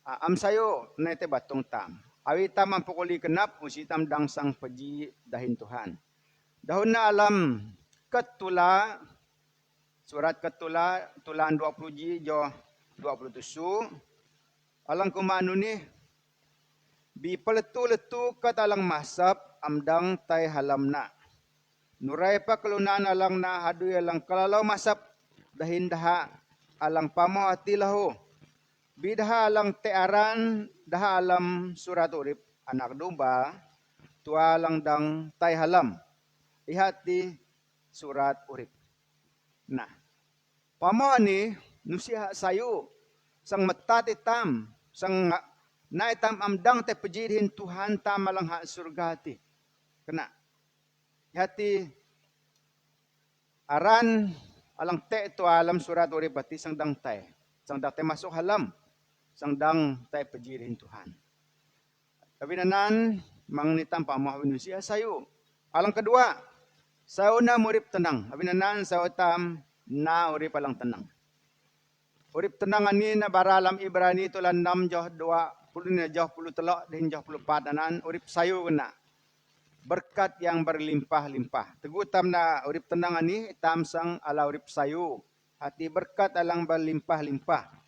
am sayo na ite batong tam. Awi itam ang pukuli kenap, usitam dang sang peji dahin Tuhan. Dahon na alam ketula, surat ketula, tulan 20 ji jo 27, alang kumano ni, bi peletu-letu katalang masap, amdang tay halam na. Nuray pa kalunan alang na haduy alang kalalaw masap dahin daha alang pamo ati lahu. Bidaha alang tearan daha alam surat urip anak domba tua alang dang tay halam. Ihati surat urip. Nah, pamo ani nusiha sayu sang matatitam sang naitam amdang te pejidhin Tuhan tamalang ha surgati. Kena. Hati aran alang te ito alam surat urip bati sang dang tay. Sang dang tay masuk halam. Sang dang tay pejidhin Tuhan. Tapi nanan mangnitam pamahawin siya sayo. Alang kedua, sayo na murip tenang. Tapi nanan sayo tam na urip alang tenang. Urip tenang ani na baralam Ibrani tulan 6 joh 20 na joh 10 telok dan joh 14 nanan urip sayo kena. Berkat yang berlimpah-limpah. Tegutam na urip tenang ani tam sang ala urip sayo. Hati berkat alang berlimpah-limpah.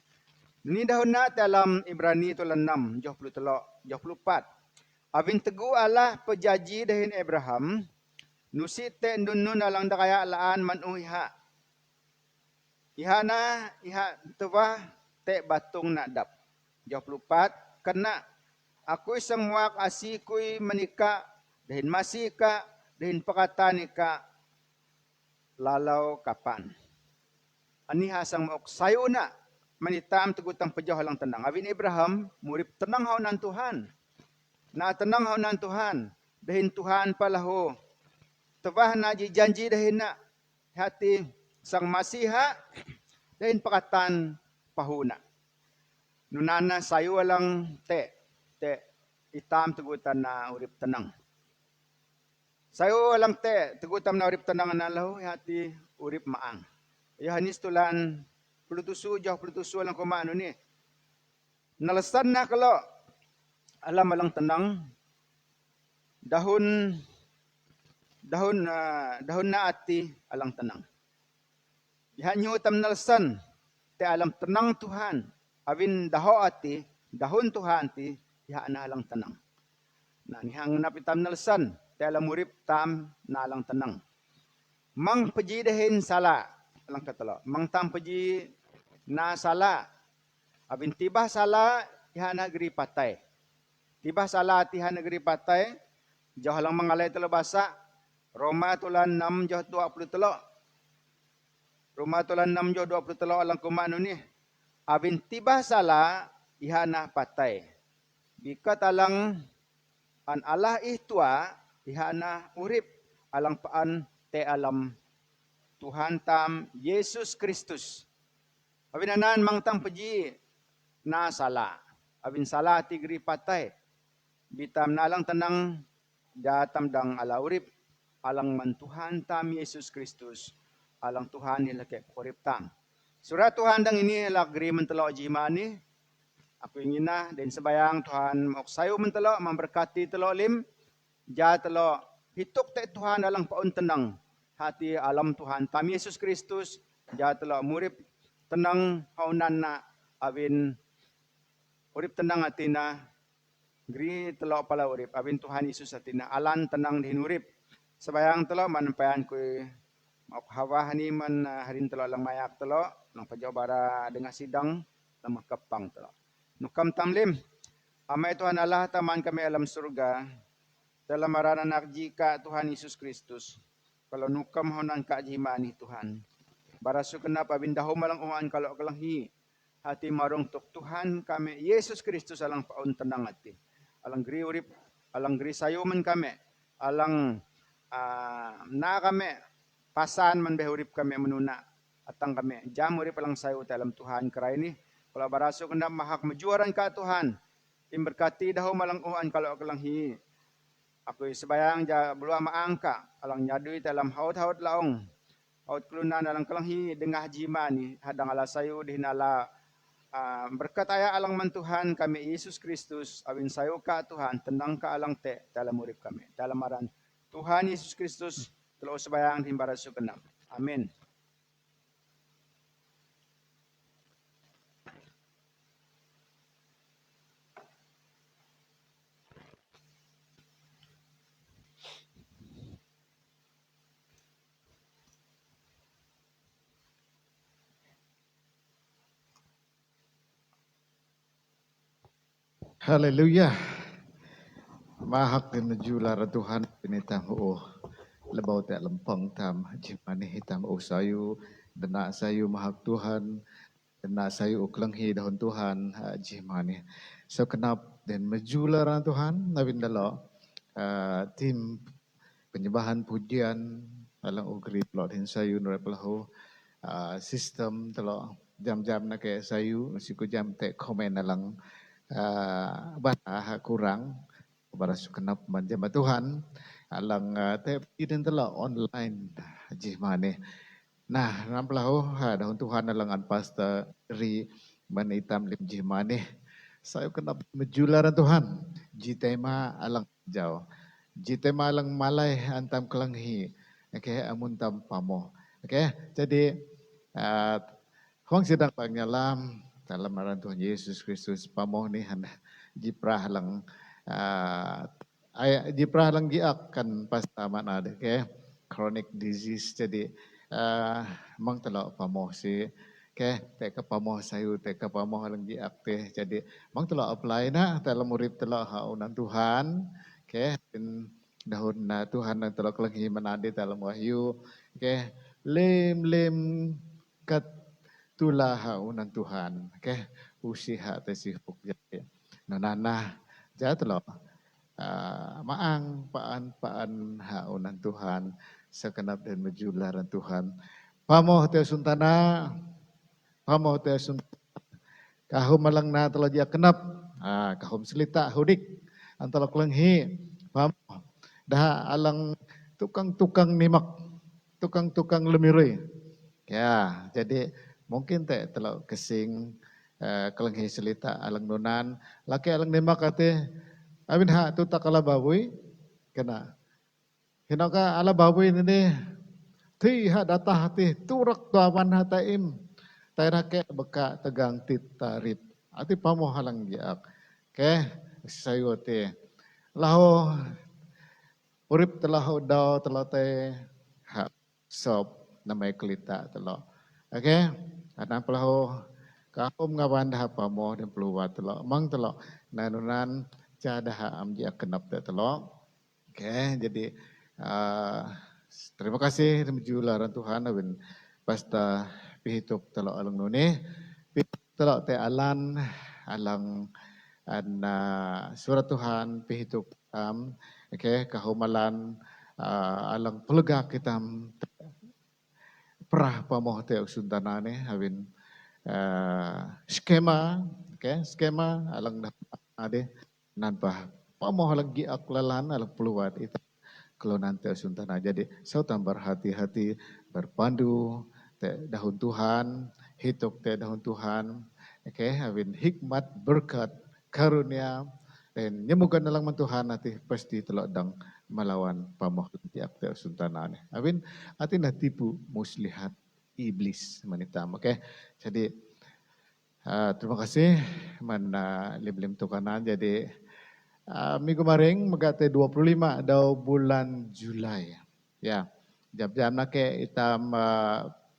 Ini dahon na dalam Ibrani tulan 6 joh 10 telok joh 14. Abin tegu Allah pejaji dahin Abraham. Nusit te nun alang dakaya laan manuiha. Iha na iha tuwa te batung na dap. Joh 24 kena aku isang wak asikoy manika dahin masika dahin pakatanika lalaw kapan. Ani hasang maok sayo na manitam tegutang pejoh lang tenang. Abin Abraham murip tenang haw nan Tuhan. Na tenang haw nan Tuhan. Dahin Tuhan palaho. Tebah na janji dahin na hati sang masiha dahin pakatan pahuna. Nunana sayo lang te itam tegutan na urip tenang. Sayo lang te tegutam na urip tenang na lahu hati urip maang. Yohanes tulan pulutusu joh pulutusu lang kumano ni. Nalasan na kalau alam alang tenang dahon na ati alang tenang. Ihanyo tam nalasan te alam tenang Tuhan. Abin daho ati dahon Tuhan ti iha na alang tenang. Na nihang napitam nalasan te alam urip tam na alang tenang. Mang pejidahin sala alang katalo. Mang tam peji na sala. Abin tibah sala iha negeri patay. Tibah sala ati iha negeri patay. Jauh lang mangalay talo basa. Roma tulan 6 joh 20 telo. Roma tulan 6 joh 20 telo alang kumano ni. Abin tibah sala iha na patay. Bikat alang an Allah ihtua iha na urip. alang paan te alam Tuhan tam Yesus Kristus. Abinanan mangtang peji na sala. Abin sala tigri patay. Bitam na alang tenang datam dang ala urip alang man Tuhan tam Yesus Kristus alang Tuhan nilake urip tam. Surat Tuhan dang ini lagri mentelo jimani. Aku ingin na dan sebayang Tuhan moksayo mentelo memberkati telo lim ja telo hituk te Tuhan alang paun tenang hati alam Tuhan tam Yesus Kristus ja telo murip tenang haunan na abin urip tenang atina gri telo pala urip abin Tuhan Yesus atina alan tenang din urip sebayang telo manampayan ko hawa hani man harin telo lang mayak telo nang pajawara dengan sidang lang makapang telo nukam tamlim amay Tuhan Allah taman kami alam surga dalam maranan nakji ka Tuhan Yesus Kristus kalau nukam honan ka jimani Tuhan barasu kenapa bindaho malang uhan kalau kelanghi hati marong tuk Tuhan kami Yesus Kristus alang paun tenang hati alang gri urip alang gri sayuman kami alang na kami pasan man behurip kami menuna atang kami jam urip alang sayu dalam Tuhan kerai ini kalau barasu kena mahak majuaran ka Tuhan imberkati daho malang uhan kalau kelanghi aku sebayang ja belua maangka alang nyadui dalam haut-haut laong haut kelunan alang kelanghi dengah jimani hadang ala sayu dihinala berkat aya alang man Tuhan kami Yesus Kristus awin sayo ka Tuhan tenang ka alang te dalam urip kami dalam aran Tuhan Yesus Kristus telo sebayang himbarasu kenam amin. Haleluya. Mahak din najula ra Tuhan pinitang oo. Labaw te lempang tam jimani hitam o sayu dana sayu mahak Tuhan dana sayu uklanghi dahon Tuhan jimani. So kenap dan majula ra Tuhan nabin dalo tim penyembahan pujian alang ugri telo din sayu nore pelahu sistem telo jam-jam na kaya sayu siku jam te komen alang bata kurang para sukenap manjama Tuhan alang te idin tela online jimane nah namplahu dahon Tuhan alang pasta ri manitam lim jimane saya kenap majularan Tuhan jitema alang jauh jitema alang malay antam kelanghi okay amun tam pamo okay jadi huang sidang pangalam dalam aran Tuhan Yesus Kristus pamoh ni hana jiprah lang jiprah lang giak kan pas taman ada ke chronic disease jadi mang telo pamoh si ke te ka pamoh sayu te ka pamoh lang giak teh jadi mang telo apply na dalam urip telo haunan Tuhan ke dahon na Tuhan nang telo kelenghi manade dalam wahyu ke lem kat tulah haunan Tuhan ke usiha tesihuk jadi nanana jatlo maang paan haunan Tuhan sekenap dan majularan Tuhan pamoh te suntana pamoh te suntana kahum malang na telo dia kenap kahum selita hudik antara kelenghi pamoh dah alang tukang-tukang nimak tukang-tukang lemiri ya jadi mungkin te telo kesing kelenghi selita alang nunan laki alang nimak ate amin ha tu takala babui kena hinaka ala babui ini ti ha datah ti turak tuawan ha taim taira ke beka tegang tit tarit ati pamoh halang giak ke sayo te laho urip telah daw telah te ha sop namai kelita telo oke ana pelahu kahum ngawan dah pamo dan peluat telo mang telo nanunan cadah amji kenap telo oke jadi terima kasih menjularan Tuhan abin pasta pihituk telo alang nune pihituk telo te alan alang surat Tuhan pihituk oke kahumalan alang pelegak kita perah pamoh te usuntana ne hawin skema skema alang ade nan pamoh lagi aklalan alang peluat itu kalau nanti usuntana jadi saya tambah hati-hati berpandu te dahun Tuhan hidup te dahun Tuhan hawin hikmat berkat karunia dan nyemukan dalam Tuhan nanti pasti telok dang melawan pamoh tiap te usuntana ne hawin atina tipu muslihat iblis manitam. Jadi terima kasih mana lim-lim tukanan. Jadi minggu maring megate 25 daw bulan Julai. Ya, jam-jam na ke itam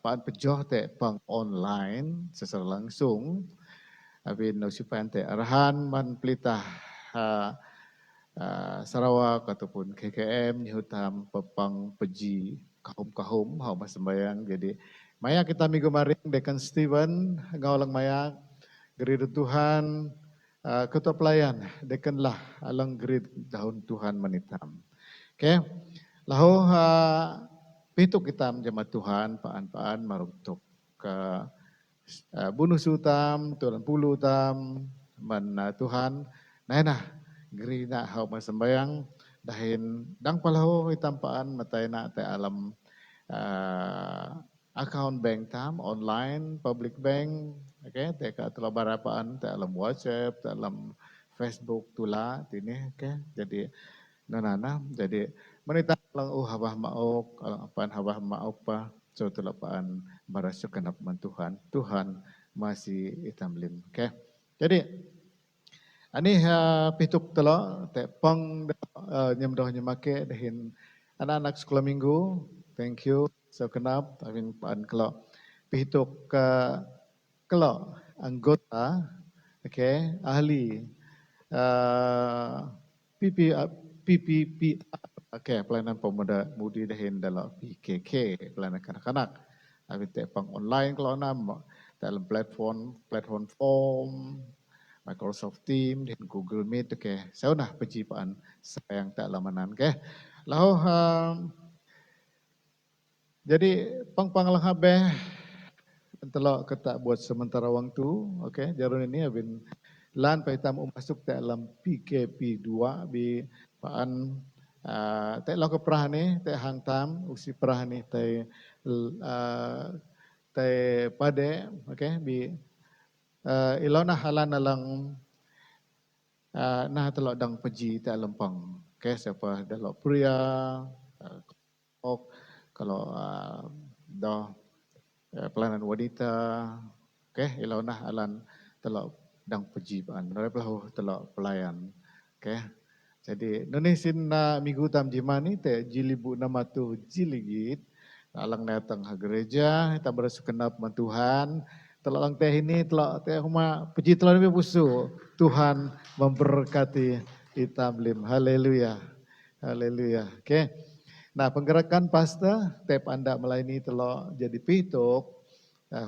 paan pejoh te pang online secara langsung. Abin usipan te arahan man pelitah Sarawak ataupun KKM nyutam pepang peji kahum-kahum hau sembayang. Jadi maya kita minggu maring Dekan Steven ngaulang maya gereja Tuhan ketua pelayan dekanlah alang gereja dahun Tuhan menitam. Lalu pituk kita jemaat Tuhan paan-paan maruntuk ke bunuh sutam Tuhan puluh tam man Tuhan nah gerina hau sembayang dahin dang palahu itampaan matay na te alam account bank tam online public bank te ka tula barapaan te alam WhatsApp te alam Facebook tula tini jadi nanana jadi menita lang habah maok alang apan habah maok pa so tula paan marasyo kanap man Tuhan masih itamlim jadi ani pituk telo te pang nyemdoh nyemake dahin anak-anak sekolah minggu. Thank you. So kenap amin paan kelo pituk kelo anggota ahli PPP pelayanan pemuda mudi dahin dalam PKK pelayanan kanak-kanak. Amin te pang online kelo nam dalam platform form Microsoft Teams dan Google Meet saya nah pejipaan sayang tak lamanan lalu jadi pang lang habe telok ketak buat sementara waktu jarun ini abin lan paitam masuk dalam PKP 2 bi paan te lo keprahane te hangtam usi prahane te pade bi ilona halan alang nah telok dang peji te lempang siapa dalok pria kalau dah pelayanan wanita ilona halan telok dang peji pan repelahu telok pelayan jadi nunisin na minggu tam jimani te jilibu namatu jiligit alang datang ha gereja kita bersukenap man Tuhan telok lang teh ini telok teh huma puji telok lebih busu Tuhan memberkati itamlim haleluya haleluya nah penggerakan pasta tep anda melayani telok jadi pituk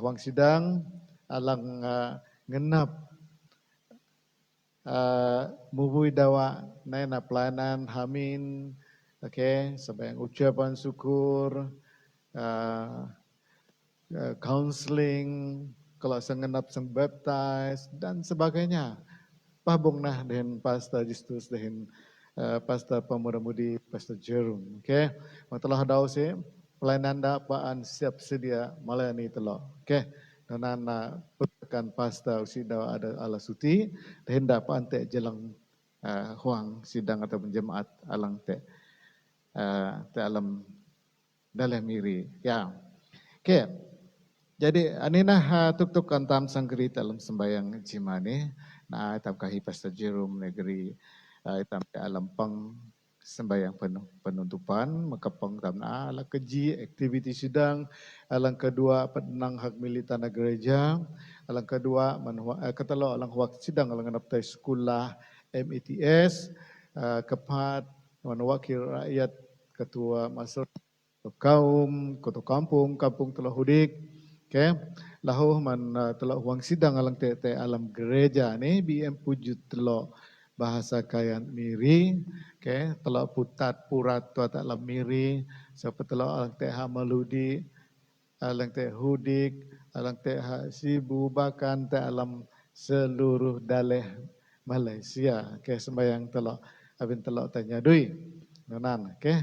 wang sidang alang ngenap mubui dawa naina pelayanan hamin sebayang ucapan syukur counseling kalau sengenap seng baptize dan sebagainya. Pabong nah dengan Pastor Justus dengan Pastor Pemuda-mudi Pastor Jerome. Telah daw si pelayanan dapaan siap sedia melayani telah. Nana pekan Pastor sidang ada ala suti dan dapaan te jelang huang sidang atau jemaat alang te alam dalam miri. Jadi anina tuk-tuk kantam sangkeri dalam sembayang jimani na itam kahi Pastor Jerome negeri itam alam pang sembayang penutupan makapang tam na ala keji aktiviti sidang alang kedua penang hak militan gereja alang kedua ketelo alang wak sidang alang naptai sekolah METS kepat wakil rakyat ketua masyarakat kaum ketua kampung telah hudik lahu man telah uang sidang alang te alam gereja ni BM pujut telo bahasa kayan miri, okay, telok putat purat tua tak lam miri, siapa telok alang teh hamaludi, alang teh hudik, alang teh sibu bahkan teh alam seluruh daleh Malaysia, okay, sembayang telok, abin telok tanya dui, nonan, okay,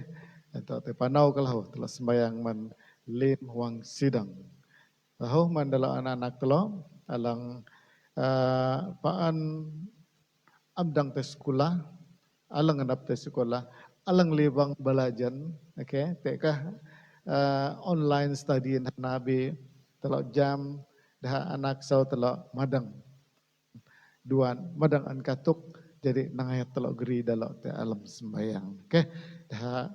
atau teh panau kalau telok sembayang man lim huang sidang, lalu man telok anak-anak telok, alang paan amdang te sekolah, alang andap te sekolah, alang libang balajan, okay, tekah online study nabi, telok jam, dah anak sau telok madang, duan madang an katuk, jadi nangayat telok geri dalok te alam sembayang, okay, dah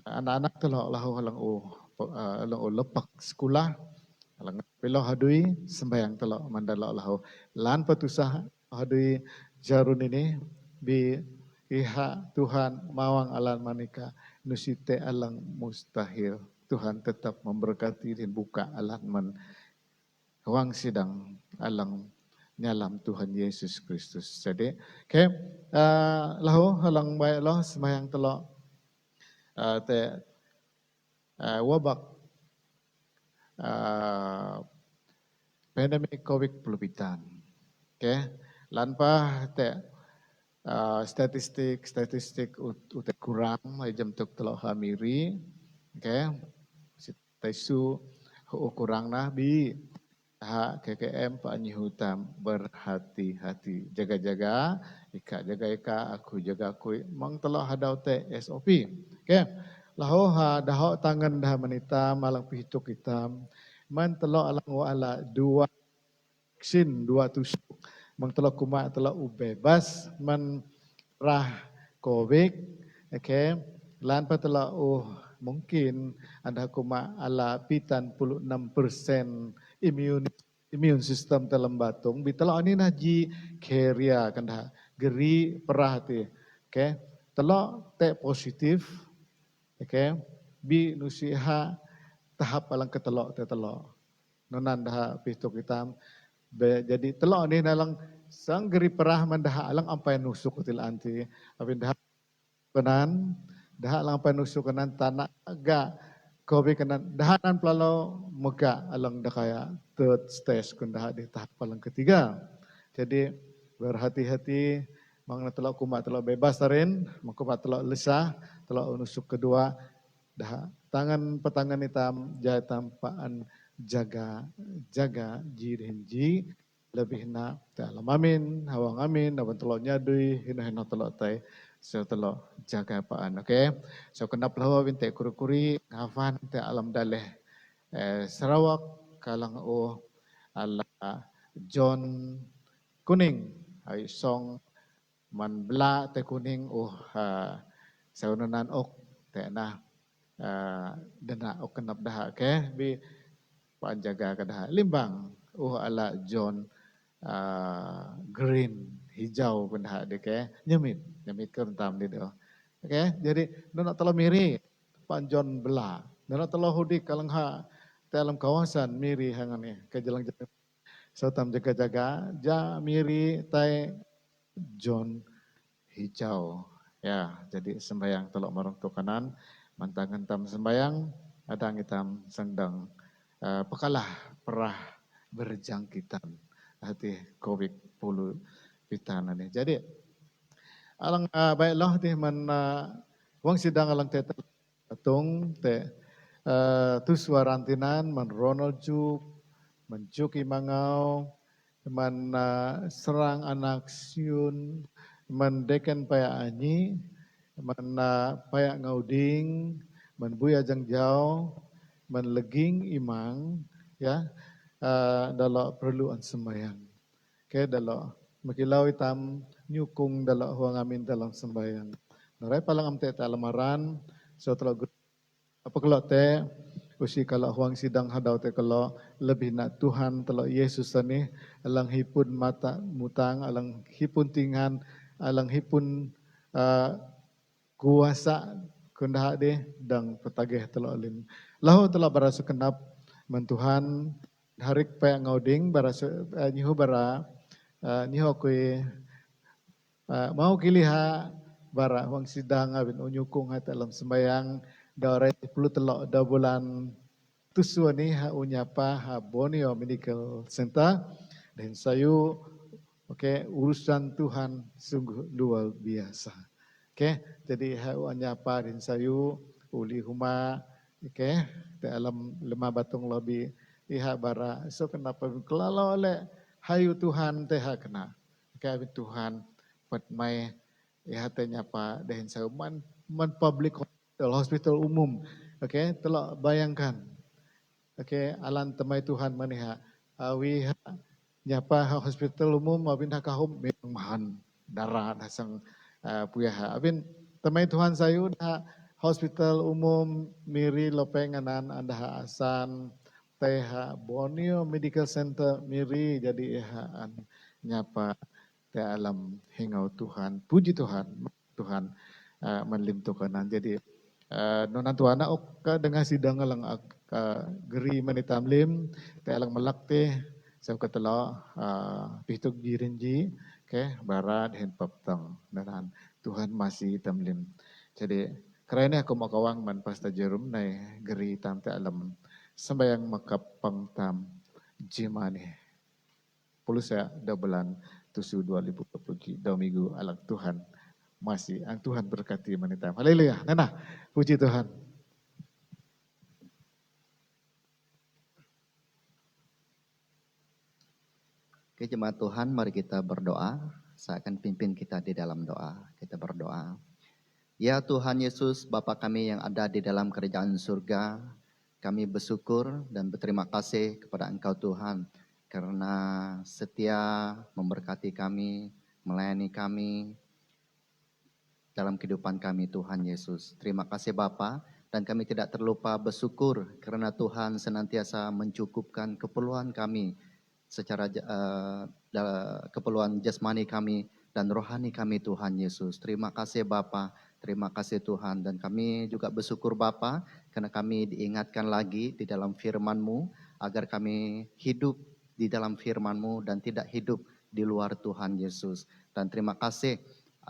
anak-anak telok lahu alang lepak sekolah, alang pelo hadui sembayang telok mandalok lahu, lan petusah hadui jarun ini bi iha Tuhan mawang alam manika nusite alang mustahil. Tuhan tetap memberkati dan buka alam man wang sidang alang nyalam Tuhan Yesus Kristus. Jadi, okay, lahu halang baik lah semayang telok te wabak pandemik COVID pelupitan. Okay, lanpa te statistik utek kurang jam tuk telok hamiri, okay, taisu kurang nah bi KKM Pak Nyihutam berhati-hati, jaga-jaga, jaga aku jaga aku, mang telok hadau te SOP, okay, lahu dahok tangan dah menitam, alang pihituk hitam, man telok alang wala dua vaksin, dua tusuk, mang telok kumak telok bebas man rah COVID, okay, lan pa telok mungkin anda kumak ala 86% immune system dalam batung, bitelok ini naji carrier kan dah geri perah ti, okay, telok te positif, okay, bi nusiha tahap alang ketelok te telok, nonan dah pituk hitam. Jadi telok ni dalam sang geri perah mandah alang ampai nusuk til anti, abin dah kenan, dah alang ampai nusuk kenan tanah agak kobe kenan, dahanan pelalo mega alang dah kaya third stage kun dah di tahap alang ketiga. Jadi berhati-hati, mang telok kumat telok bebas tarin, mangkumat telok lesah, telok nusuk kedua, dah tangan petangan hitam jaya tampaan jaga jirinji lebih na dalam amin hawang amin dapat telok nyadui hina telok tai so telok jaga paan, okay, so kenap lawa binte kuri-kuri ngafan te alam daleh Sarawak kalang ala John kuning ay song man bla te kuning saunanan ok te na dana ok kenap dah, okay, bi paan jaga kadah limbang ala John green hijau pendah deke nyemit ke rentam di do, okay, jadi nona telo miri paan John bela, nona telo hudik kalang dalam kawasan miri hangane ke jalan-jalan sotam jaga-jaga ja miri tai John hijau, ya, jadi sembayang telok marung tu kanan mantangan tam sembayang adang hitam sendang pekalah perah berjangkitan hati COVID puluh pitan ini. Jadi alang baiklah ti man wang sidang alang te tung te tu suarantinan man Ronald Juk, man Juki Mangau, man serang anak siun, man Deken Paya Anyi, man Paya Ngauding, man Buya Jangjau, man Leging Imang, ya, dalok perluan sembahyang. Okay, dalok makilaw itam nyukung dalok huang amin dalam sembahyang. Naray palang amte talamaran, so telok apa kalau te usi kalau huang sidang hadau te kalau lebih nak Tuhan telok Yesus ni alang hipun mata mutang, alang hipun tingan, alang hipun kuasa kundah de dang petageh telok lim. Lahu telok barasu kenap mentuhan harik paya ngauding barasu nyihu bara nyihu kui mau kiliha bara huang sidang abin unyukung hat dalam sembayang dore 10 telok da bulan tusua ni ha unyapa ha Borneo Medical Center dan sayu urusan Tuhan sungguh luar biasa. Jadi ha unyapa dan sayu uli huma dalam lemah batung lobi iha bara so kenapa kelalo oleh hayu Tuhan teha kena. Tuhan pat mai ihatanya Pak Dehen Sauman public hospital umum. Telok bayangkan. Alan temai Tuhan maniha. Awi nyapa hospital umum abin hakahum memang mahan darah dasang puyaha. Abin temai Tuhan sayu dah hospital umum miri lopenganan anda asan teha Borneo Medical Center miri jadi ihaan nyapa dalam hingau Tuhan, puji Tuhan, Tuhan menlim Tuhanan. Jadi nonan tuana oka dengan sidang lang geri manitam lim, alang melakte sa katalo pitog girinji, barat hen paptang nanan Tuhan masih tamlim. Jadi karena aku makawang man pasta jerum na geri tam alam sembayang makapang tam jimani. Pulusa bulan Tusu 2020 minggu alang Tuhan masih ang Tuhan berkati manitam. Haleluya. Nana, puji Tuhan. Oke, jemaat Tuhan, mari kita berdoa. Saya akan pimpin kita di dalam doa. Kita berdoa. Ya Tuhan Yesus, Bapa kami yang ada di dalam kerajaan surga, kami bersyukur dan berterima kasih kepada Engkau Tuhan, karena setia memberkati kami, melayani kami dalam kehidupan kami Tuhan Yesus. Terima kasih Bapa, dan kami tidak terlupa bersyukur karena Tuhan senantiasa mencukupkan keperluan kami secara keperluan jasmani kami dan rohani kami Tuhan Yesus. Terima kasih Bapa, terima kasih Tuhan, dan kami juga bersyukur Bapa karena kami diingatkan lagi di dalam firman-Mu agar kami hidup di dalam firman-Mu dan tidak hidup di luar Tuhan Yesus. Dan terima kasih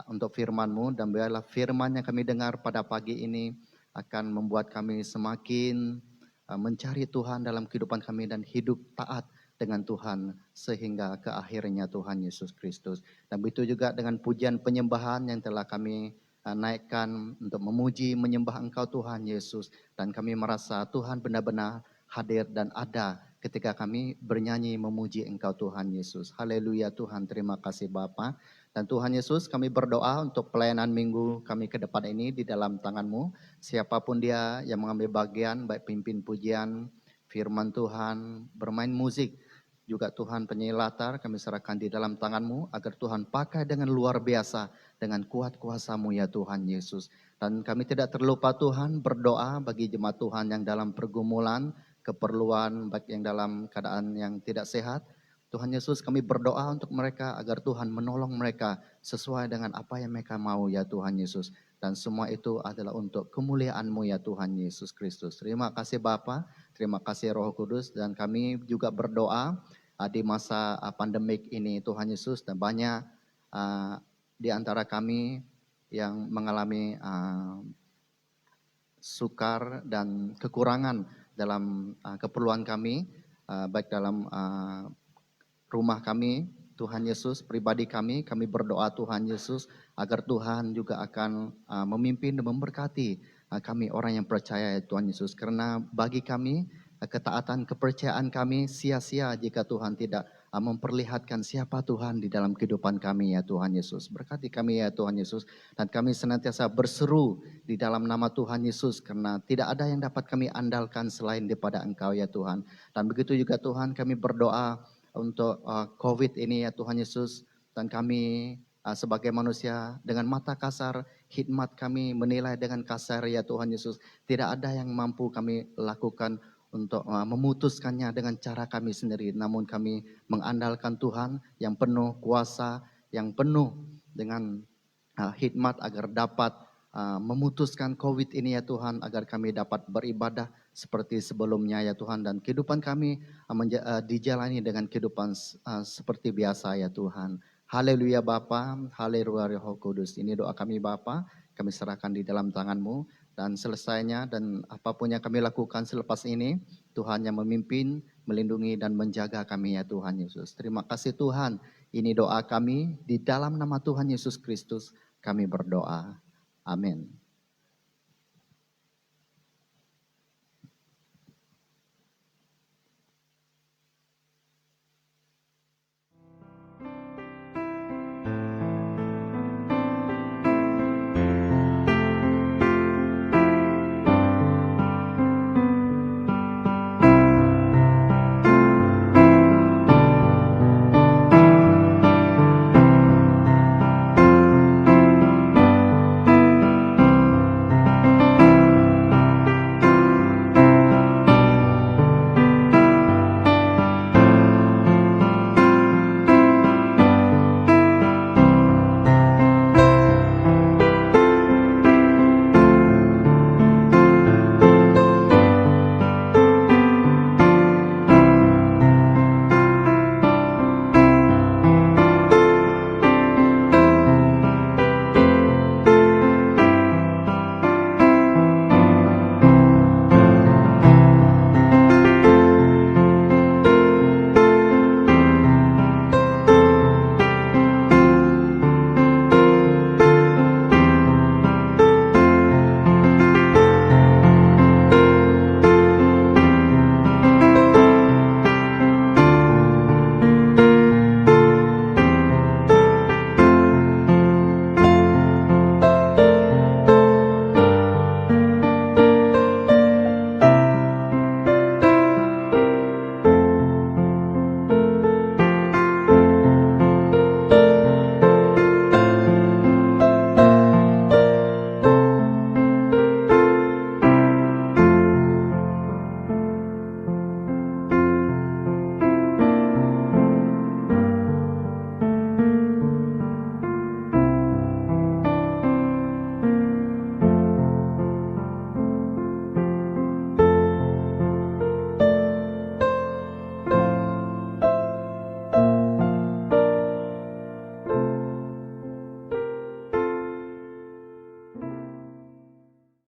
untuk firman-Mu, dan biarlah firman yang kami dengar pada pagi ini akan membuat kami semakin mencari Tuhan dalam kehidupan kami dan hidup taat dengan Tuhan sehingga ke akhirnya Tuhan Yesus Kristus. Dan begitu juga dengan pujian penyembahan yang telah kami naikkan untuk memuji menyembah Engkau Tuhan Yesus, dan kami merasa Tuhan benar-benar hadir dan ada ketika kami bernyanyi memuji Engkau Tuhan Yesus. Haleluya Tuhan, terima kasih Bapa. Dan Tuhan Yesus, kami berdoa untuk pelayanan minggu kami ke depan ini di dalam tangan-Mu. Siapapun dia yang mengambil bagian, baik pimpin pujian, firman Tuhan, bermain musik, juga Tuhan penyanyi latar, kami serahkan di dalam tangan-Mu agar Tuhan pakai dengan luar biasa, dengan kuat kuasa-Mu ya Tuhan Yesus. Dan kami tidak terlupa Tuhan berdoa bagi jemaat Tuhan yang dalam pergumulan, keperluan, baik yang dalam keadaan yang tidak sehat. Tuhan Yesus, kami berdoa untuk mereka agar Tuhan menolong mereka sesuai dengan apa yang mereka mau ya Tuhan Yesus. Dan semua itu adalah untuk kemuliaan-Mu ya Tuhan Yesus Kristus. Terima kasih Bapa, terima kasih Roh Kudus, dan kami juga berdoa di masa pandemik ini Tuhan Yesus, dan banyak di antara kami yang mengalami sukar dan kekurangan dalam keperluan kami, baik dalam rumah kami, Tuhan Yesus, pribadi kami berdoa Tuhan Yesus agar Tuhan juga akan memimpin dan memberkati kami orang yang percaya ya Tuhan Yesus. Karena bagi kami ketaatan kepercayaan kami sia-sia jika Tuhan tidak memperlihatkan siapa Tuhan di dalam kehidupan kami ya Tuhan Yesus. Berkati kami ya Tuhan Yesus, dan kami senantiasa berseru di dalam nama Tuhan Yesus karena tidak ada yang dapat kami andalkan selain daripada Engkau ya Tuhan. Dan begitu juga Tuhan, kami berdoa untuk COVID ini ya Tuhan Yesus, dan kami sebagai manusia dengan mata kasar, hikmat kami menilai dengan kasar ya Tuhan Yesus. Tidak ada yang mampu kami lakukan untuk memutuskannya dengan cara kami sendiri, namun kami mengandalkan Tuhan yang penuh kuasa, yang penuh dengan hikmat agar dapat memutuskan COVID ini ya Tuhan, agar kami dapat beribadah seperti sebelumnya ya Tuhan, dan kehidupan kami dijalani dengan kehidupan seperti biasa ya Tuhan. Haleluya Bapa, haleluya Roh Kudus. Ini doa kami Bapa, kami serahkan di dalam tangan-Mu. Dan selesainya dan apapun yang kami lakukan selepas ini, Tuhan yang memimpin, melindungi dan menjaga kami ya Tuhan Yesus. Terima kasih Tuhan, ini doa kami di dalam nama Tuhan Yesus Kristus kami berdoa. Amin.